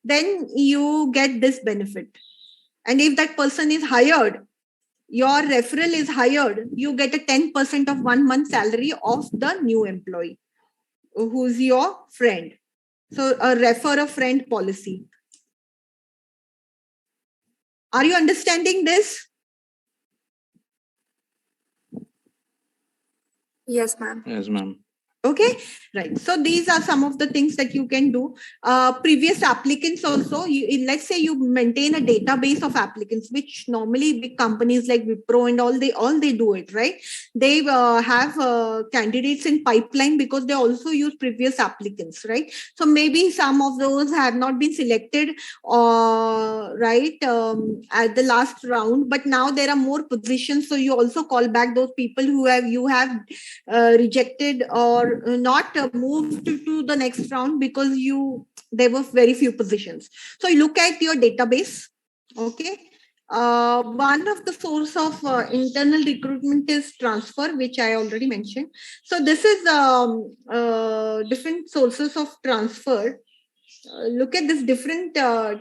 then you get this benefit. And if that person is hired, your referral is hired, you get a 10% of 1 month salary of the new employee who's your friend. So a refer a friend policy. Are you understanding this? Yes, ma'am. Yes, ma'am. Okay, right. So these are some of the things that you can do. Previous applicants also, let's say you maintain a database of applicants, which normally big companies like Wipro and all they do it, right? They have candidates in pipeline because they also use previous applicants, right? So maybe some of those have not been selected, right, at the last round, but now there are more positions. So you also call back those people who you have rejected or not moved to the next round because there were very few positions. So you look at your database. Okay, one of the source of internal recruitment is transfer, which I already mentioned. So this is different sources of transfer. Look at this different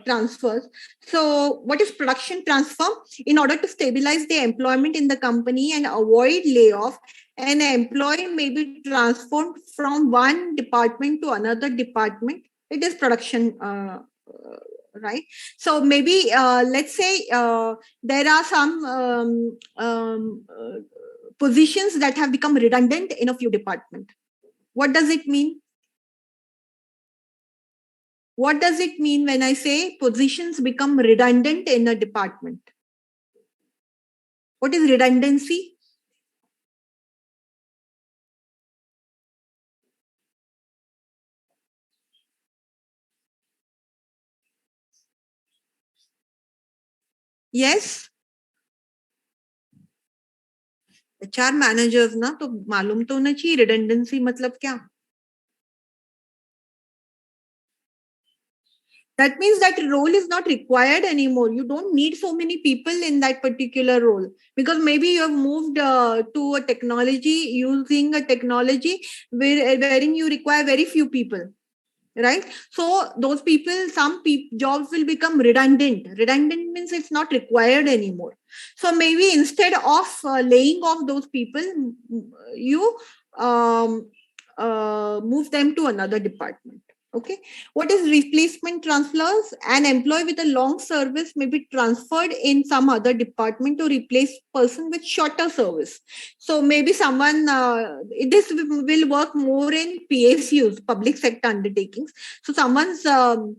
transfers. So what is production transfer? In order to stabilize the employment in the company and avoid layoff, an employee may be transformed from one department to another department. It is production, right? So maybe let's say there are some positions that have become redundant in a few departments. What does it mean? What does it mean when I say positions become redundant in a department? What is redundancy? Yes? HR managers ना तो मालूम तो होना चाहिए redundancy मतलब क्या? That means that role is not required anymore. You don't need so many people in that particular role because maybe you have moved to a technology, using a technology wherein you require very few people, right? So those people, some jobs will become redundant. Redundant means it's not required anymore. So maybe instead of laying off those people, you move them to another department. Okay. What is replacement transfers? An employee with a long service may be transferred in some other department to replace person with shorter service. So maybe someone, this will work more in PSUs, public sector undertakings. So someone's job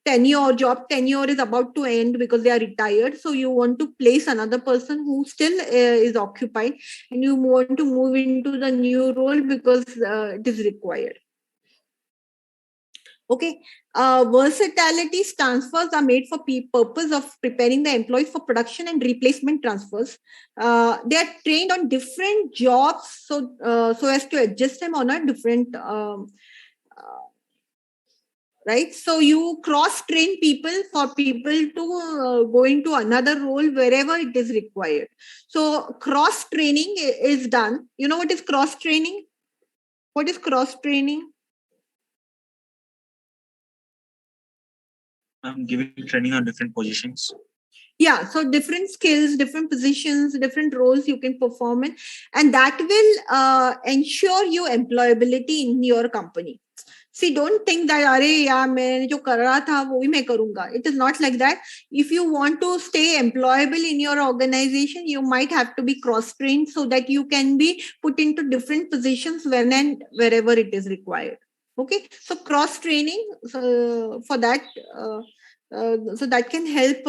tenure is about to end because they are retired. So you want to place another person who still is occupied, and you want to move into the new role because it is required. Okay, versatility transfers are made for purpose of preparing the employees for production and replacement transfers. They are trained on different jobs, so as to adjust them on a different. Right, so you cross train people for people to go into another role wherever it is required. So cross training is done. You know what is cross training? What is cross training? I'm giving training on different positions. Yeah, so different skills, different positions, different roles you can perform in, and that will ensure your employability in your company. See, don't think that अरे यार मैं जो कर रहा था वो ही मैं करूंगा. It is not like that. If you want to stay employable in your organization, you might have to be cross-trained so that you can be put into different positions when and wherever it is required. Okay, so cross-training, for that, so that can help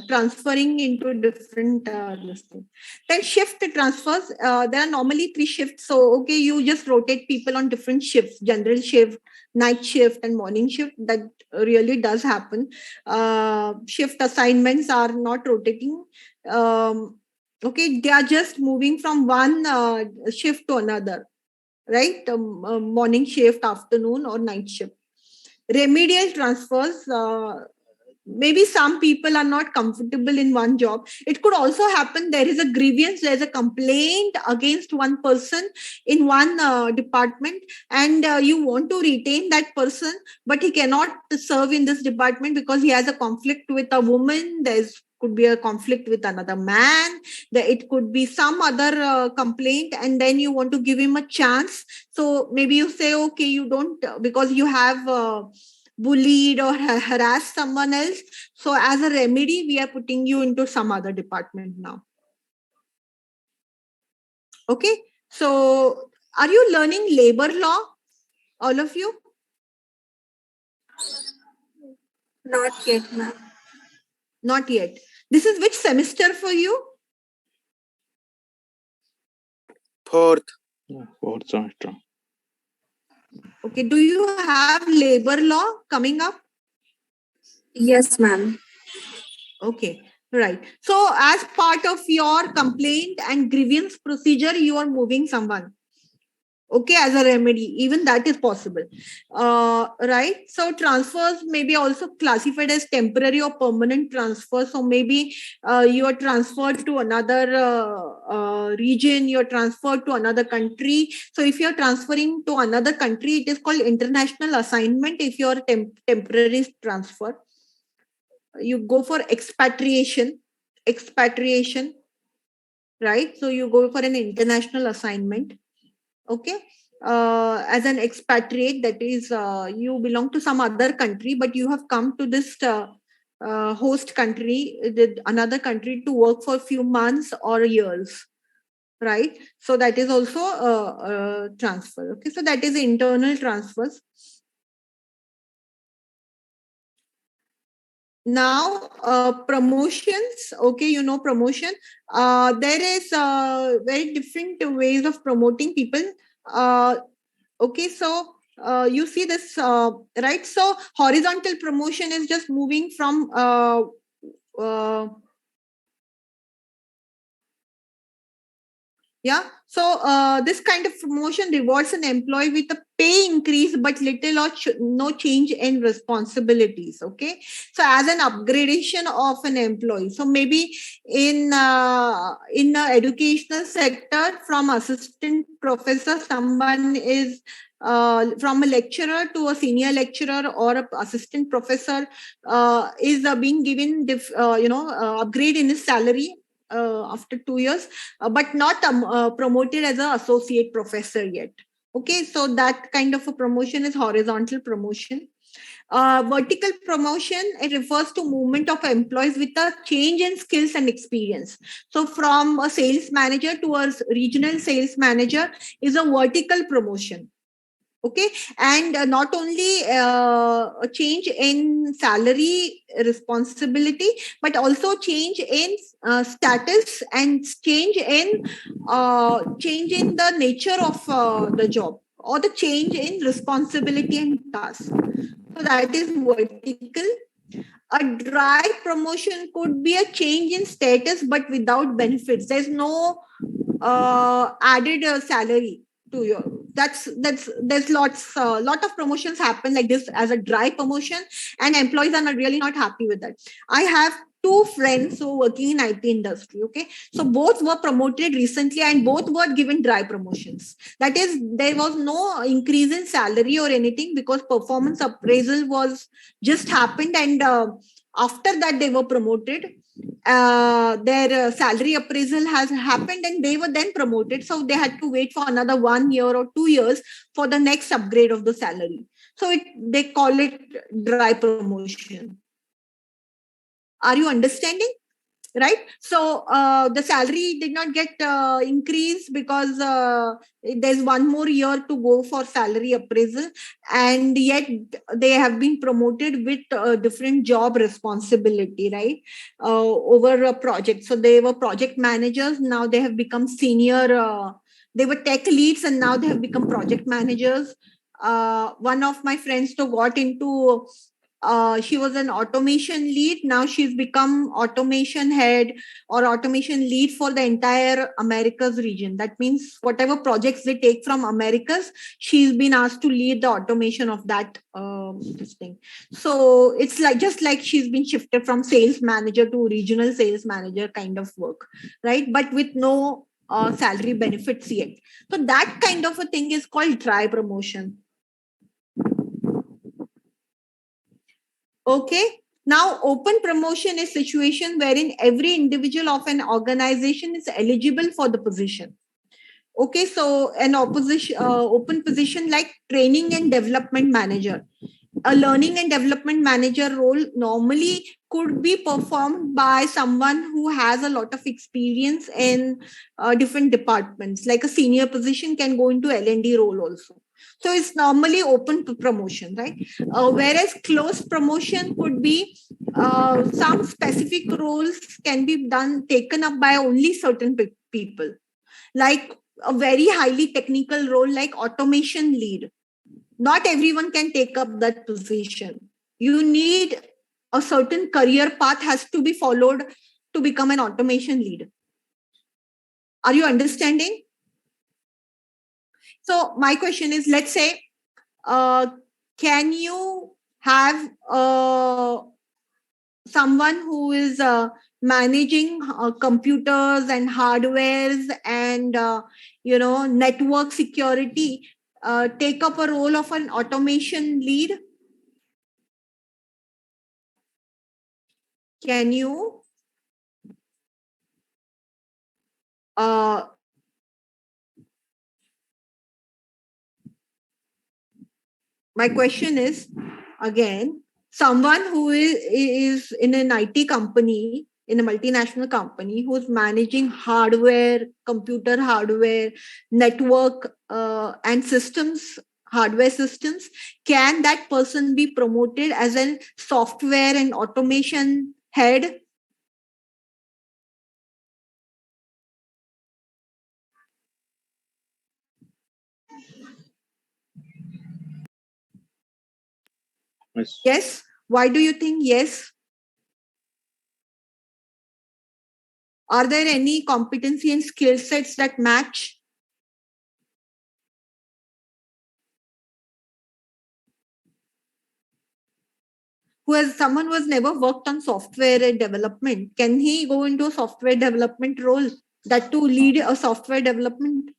transferring into different listing. Then shift transfers. There are normally 3 shifts. So okay, you just rotate people on different shifts: general shift, night shift, and morning shift. That really does happen. Shift assignments are not rotating. Okay, they are just moving from one shift to another, right? Morning shift, afternoon, or night shift. Remedial transfers. Maybe some people are not comfortable in one job. It could also happen there is a grievance, there's a complaint against one person in one department, and you want to retain that person, but he cannot serve in this department because he has a conflict with a woman. There's could be a conflict with another man. It could be some other complaint, and then you want to give him a chance. So maybe you say, okay, you don't, because you have bullied or harassed someone else. So as a remedy, we are putting you into some other department now. Okay. So are you learning labor law, all of you? Not yet, ma'am. Not yet. This is which semester for you? Fourth. Fourth semester. Okay. Do you have labor law coming up? Yes, ma'am. Okay. Right. So as part of your complaint and grievance procedure, you are moving someone. Okay, as a remedy, even that is possible. Right. So transfers may be also classified as temporary or permanent transfers. So maybe you are transferred to another region, you're transferred to another country. So if you're transferring to another country, it is called international assignment. If you're temporary transfer, you go for expatriation, right? So you go for an international assignment. Okay, as an expatriate, that is you belong to some other country, but you have come to this host country, another country, to work for a few months or years, right? So that is also a transfer. Okay, so that is internal transfers. Now, promotions. Okay, promotion. There is very different ways of promoting people. Okay, so you see this, right? So horizontal promotion is just moving from yeah. So this kind of promotion rewards an employee with a pay increase, but little or no change in responsibilities. Okay. So as an upgradation of an employee. So maybe in the educational sector, from assistant professor, someone is from a lecturer to a senior lecturer or a assistant professor is being given upgrade in his salary after 2 years, but not promoted as an associate professor yet. Okay, so that kind of a promotion is horizontal promotion. Vertical promotion, it refers to movement of employees with a change in skills and experience. So from a sales manager to a regional sales manager is a vertical promotion. Okay, and not only a change in salary responsibility, but also change in status and change in the nature of the job, or the change in responsibility and task. So that is vertical. A dry promotion could be a change in status but without benefits. There's no added salary to your. There's lot of promotions happen like this as a dry promotion, and employees are really not happy with that. I have two friends who are working in IT industry. Okay, so both were promoted recently and both were given dry promotions. That is, there was no increase in salary or anything because performance appraisal was just happened, and after that they were promoted. Their salary appraisal has happened and they were then promoted, so they had to wait for another 1 year or 2 years for the next upgrade of the salary. So they call it dry promotion. Are you understanding? Right? So the salary did not get increased because there's 1 more year to go for salary appraisal, and yet they have been promoted with different job responsibility, right? Over a project. So they were project managers, now they have become senior. They were tech leads and now they have become project managers. One of my friends too got into she was an automation lead. Now she's become automation head or automation lead for the entire Americas region. That means whatever projects they take from Americas, she's been asked to lead the automation of that this thing. So it's like just like she's been shifted from sales manager to regional sales manager kind of work, right? But with no salary benefits yet. So that kind of a thing is called dry promotion. Okay. Now, open promotion is situation wherein every individual of an organization is eligible for the position. Okay, so an open position like training and development manager. A learning and development manager role normally could be performed by someone who has a lot of experience in different departments. Like a senior position can go into L&D role also. So it's normally open to promotion, right? Whereas closed promotion could be some specific roles can be taken up by only certain people. Like a very highly technical role like automation lead. Not everyone can take up that position. You need a certain career path has to be followed to become an automation lead. Are you understanding? So my question is, let's say, can you have someone who is managing computers and hardwares and network security take up a role of an automation lead? Can you my question is, again, someone who is in an IT company, in a multinational company, who's managing hardware, computer hardware, network and systems hardware systems, can that person be promoted as a software and automation head? Yes. Yes. Why do you think yes? Are there any competency and skill sets that match? Someone who has never worked on software development, can he go into a software development role? That to lead a software development?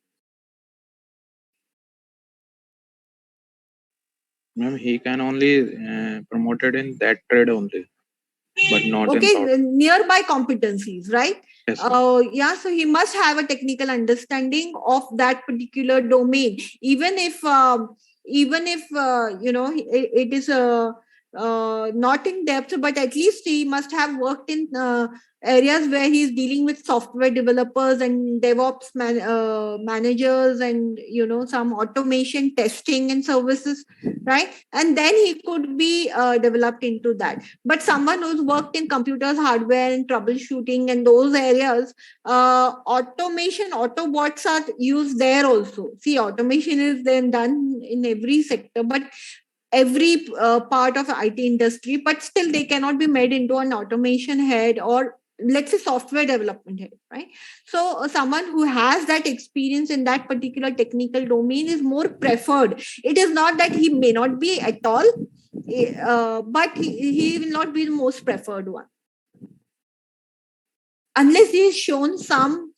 Ma'am, he can only promoted in that trade only, but not in software. Nearby competencies, right? Yes, sir. So he must have a technical understanding of that particular domain, even if it is not in depth, but at least he must have worked in areas where he is dealing with software developers and DevOps managers, and some automation testing and services, right? And then he could be developed into that. But someone who's worked in computers, hardware, and troubleshooting and those areas, automation, Autobots are used there also. See, automation is then done in every sector, but every part of IT industry, but still they cannot be made into an automation head, or let's say software development head, right? So someone who has that experience in that particular technical domain is more preferred. It is not that he may not be at all, but he will not be the most preferred one, unless he has shown some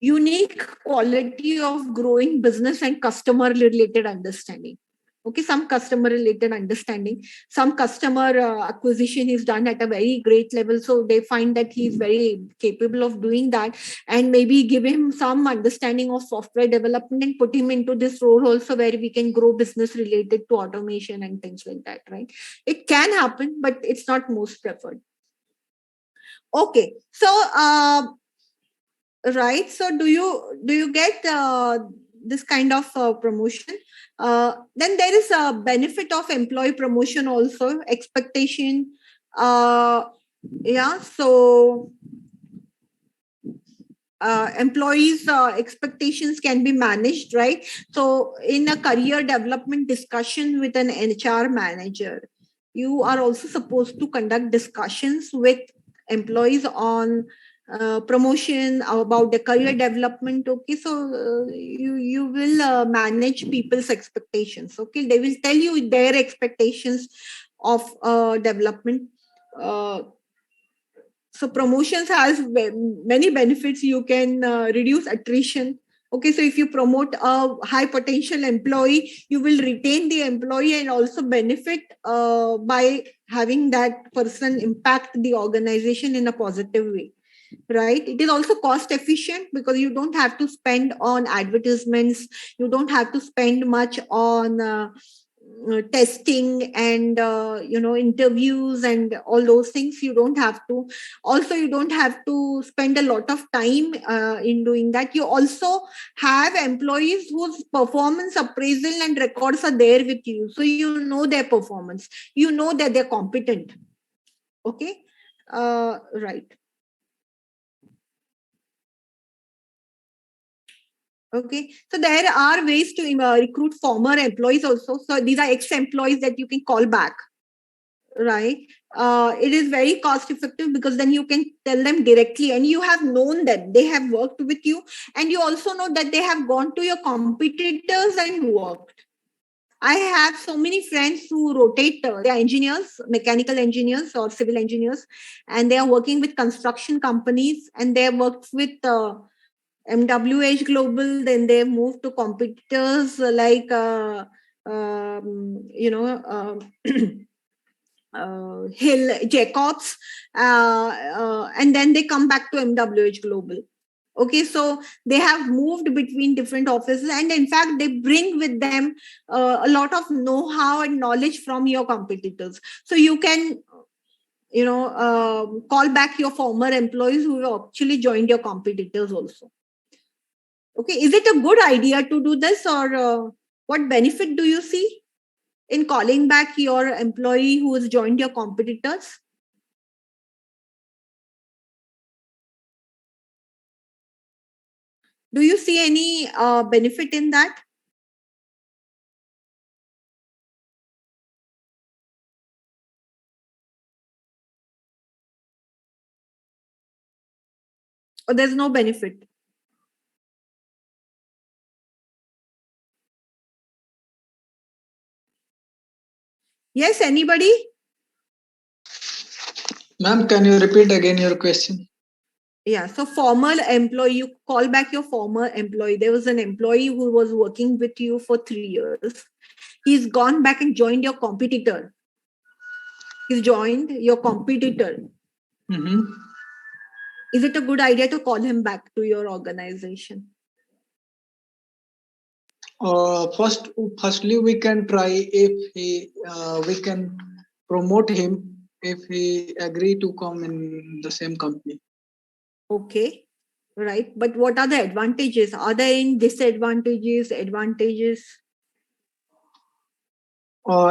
unique quality of growing business and customer related understanding. Okay, some customer related understanding, some customer acquisition is done at a very great level, so they find that he's very capable of doing that, and maybe give him some understanding of software development and put him into this role also, where we can grow business related to automation and things like that, right? It can happen, but it's not most preferred. Okay, so right, so do you get this kind of promotion? Then there is a benefit of employee promotion also, expectation. So employees expectations can be managed, right? So in a career development discussion with an HR manager, you are also supposed to conduct discussions with employees on promotion, about the career development. Okay, so you will manage people's expectations. Okay, they will tell you their expectations of development. So promotions has many benefits. You can reduce attrition. Okay, so if you promote a high potential employee, you will retain the employee and also benefit by having that person impact the organization in a positive way, right? It is also cost efficient because you don't have to spend on advertisements, you don't have to spend much on testing and interviews and all those things. You don't have to. Also, you don't have to spend a lot of time in doing that. You also have employees whose performance appraisal and records are there with you, so you know their performance, you know that they're competent. Okay, right. Okay, so there are ways to recruit former employees also. So these are ex-employees that you can call back, right? It is very cost effective because then you can tell them directly, and you have known that they have worked with you, and you also know that they have gone to your competitors and worked. I have so many friends who rotate. They are engineers, mechanical engineers or civil engineers, and they are working with construction companies, and they have worked with MWH Global. Then they moved to competitors like Hill Jacobs, and then they come back to MWH Global. Okay, so they have moved between different offices, and in fact, they bring with them a lot of know-how and knowledge from your competitors. So you can, call back your former employees who have actually joined your competitors also. Okay, is it a good idea to do this, or what benefit do you see in calling back your employee who has joined your competitors? Do you see any benefit in that? Or there's no benefit? Yes, anybody? Ma'am, can you repeat again your question? Yeah, so former employee, you call back your former employee. There was an employee who was working with you for 3 years. He's gone back and joined your competitor. He's joined your competitor. Mm-hmm. Is it a good idea to call him back to your organization? Firstly, we can try if we can promote him if he agree to come in the same company. Okay, right. But what are the advantages? Are there any disadvantages, advantages?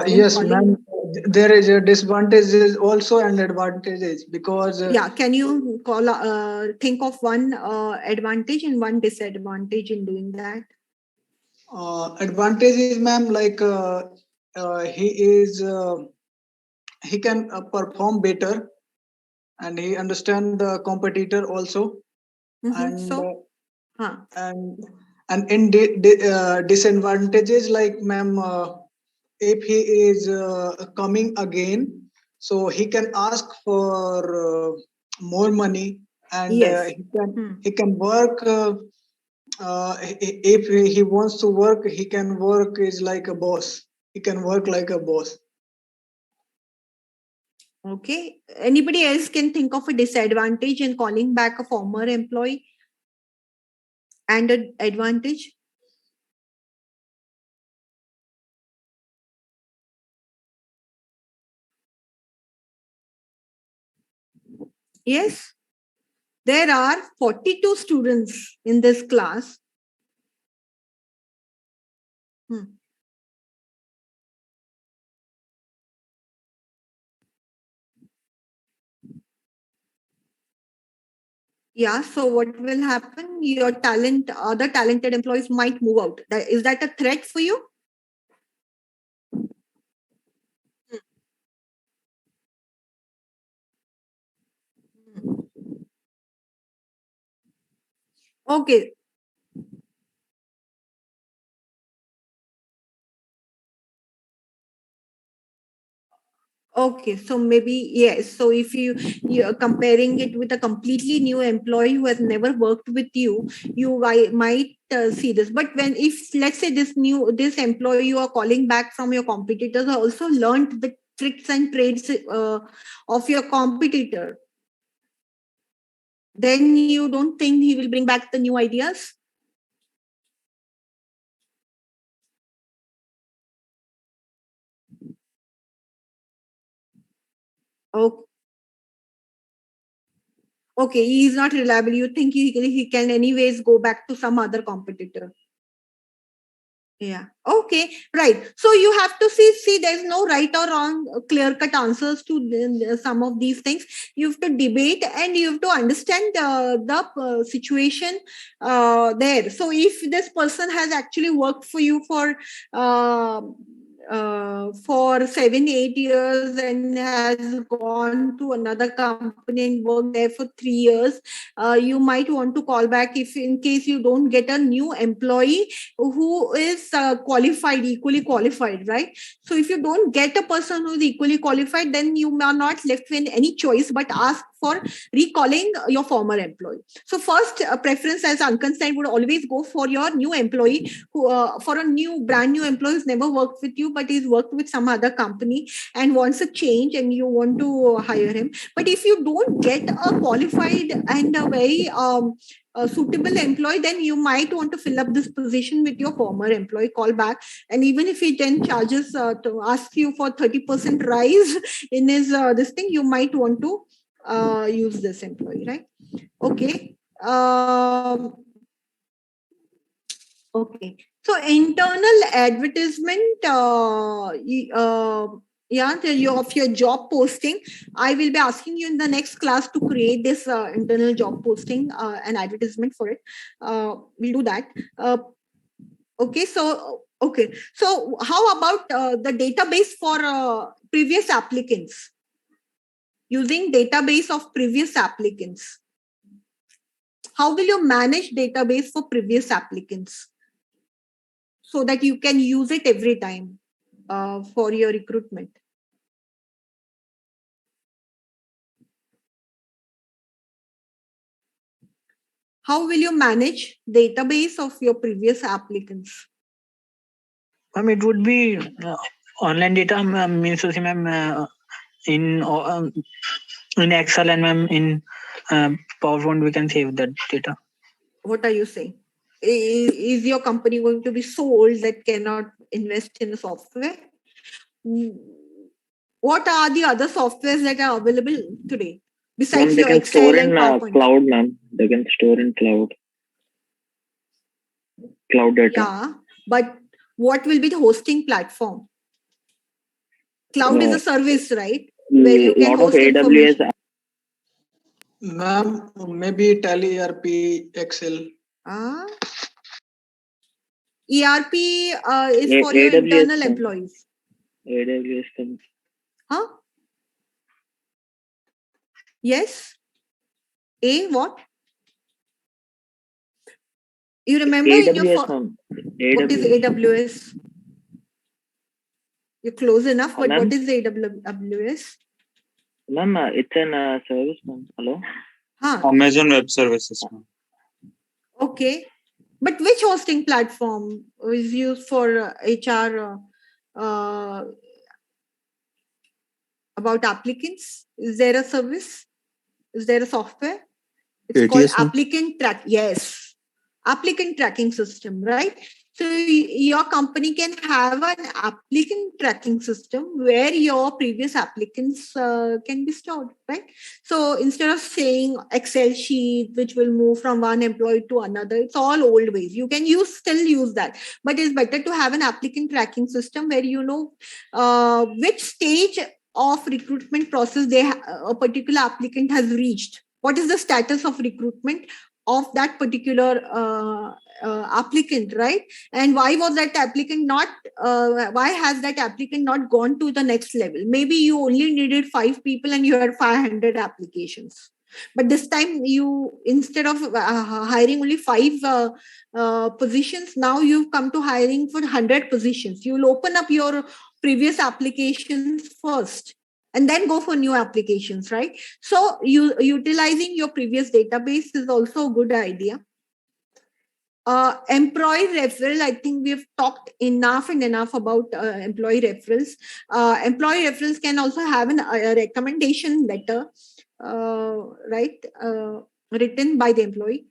Yes, ma'am. There is a disadvantages also and advantages because yeah, can you think of one advantage and one disadvantage in doing that? Advantage is, ma'am, like he can perform better and he understand the competitor also. And in disadvantages, like, ma'am, if he is coming again, so he can ask for more money, and he can work. If he wants to work, he can work is like a boss. He can work like a boss. Okay. Anybody else can think of a disadvantage in calling back a former employee and an advantage? Yes. There are 42 students in this class. Yeah, so what will happen? Your other talented employees might move out. Is that a threat for you? Okay. Okay, so maybe yes. So if you're comparing it with a completely new employee who has never worked with you, you might see this. But if let's say this employee you are calling back from your competitors also learned the tricks and trades of your competitor, then you don't think he will bring back the new ideas? Okay, he is not reliable. You think he can anyways go back to some other competitor? Yeah. Okay. Right. So you have to see there's no right or wrong clear cut answers to some of these things. You have to debate and you have to understand the situation there. So if this person has actually worked for you for 7-8 years and has gone to another company and worked there for 3 years, you might want to call back if in case you don't get a new employee who is equally qualified, right? So if you don't get a person who is equally qualified, then you are not left with any choice but ask for recalling your former employee. So first preference, as Ankan said, would always go for your new employee who for a brand new employee who's never worked with you but he's worked with some other company and wants a change and you want to hire him. But if you don't get a qualified and a very a suitable employee, then you might want to fill up this position with your former employee. Call back, and even if he then charges to ask you for 30% rise in his this thing, you might want to use this employee, right? Okay. Okay. So internal advertisement, of your job posting. I will be asking you in the next class to create this internal job posting and advertisement for it. We'll do that. Okay. So how about the database for previous applicants? Using database of previous applicants. How will you manage database for previous applicants so that you can use it every time for your recruitment? How will you manage database of your previous applicants? It would be online data, means to say, in Excel, and in PowerPoint we can save that data. What are you saying? Is your company going to be so old that cannot invest in software? What are the other softwares that are available today besides your Excel and PowerPoint? Cloud, ma'am. They can store in cloud data. Yeah, but what will be the hosting platform? Cloud is a service, right? Where you can host information. Ma'am, maybe Tally, ERP, Excel. ERP is for your internal employees. AWS. Huh? Yes. What? You remember AWS, in your what is AWS? You're close enough, but what is AWS? Ma'am, it's an service, ma'am. Hello? Amazon Web Services. Okay. But which hosting platform is used for HR about applicants? Is there a service? Is there a software? It's called applicant track. Yes. Applicant tracking system, right? So your company can have an applicant tracking system where your previous applicants can be stored, right? So instead of saying Excel sheet, which will move from one employee to another, it's all old ways. You can still use that, but it's better to have an applicant tracking system where you know which stage of recruitment process a particular applicant has reached. What is the status of recruitment of that particular applicant, right? And why was that applicant not, why has that applicant not gone to the next level? Maybe you only needed 5 people and you had 500 applications. But this time you, instead of hiring only 5 positions, now you've come to hiring for 100 positions. You'll open up your previous applications first and then go for new applications, right? So utilizing your previous database is also a good idea. Employee referral, I think we've talked enough about employee referrals. Employee referrals can also have a recommendation letter, right, written by the employee.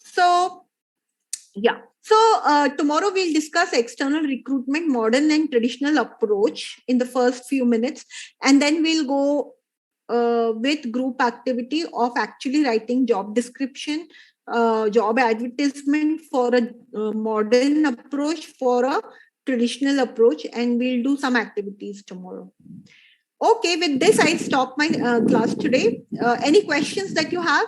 So tomorrow we'll discuss external recruitment, modern and traditional approach in the first few minutes. And then we'll go with group activity of actually writing job description, job advertisement for a modern approach, for a traditional approach, and we'll do some activities tomorrow. Okay, with this, I stop my class today. Any questions that you have?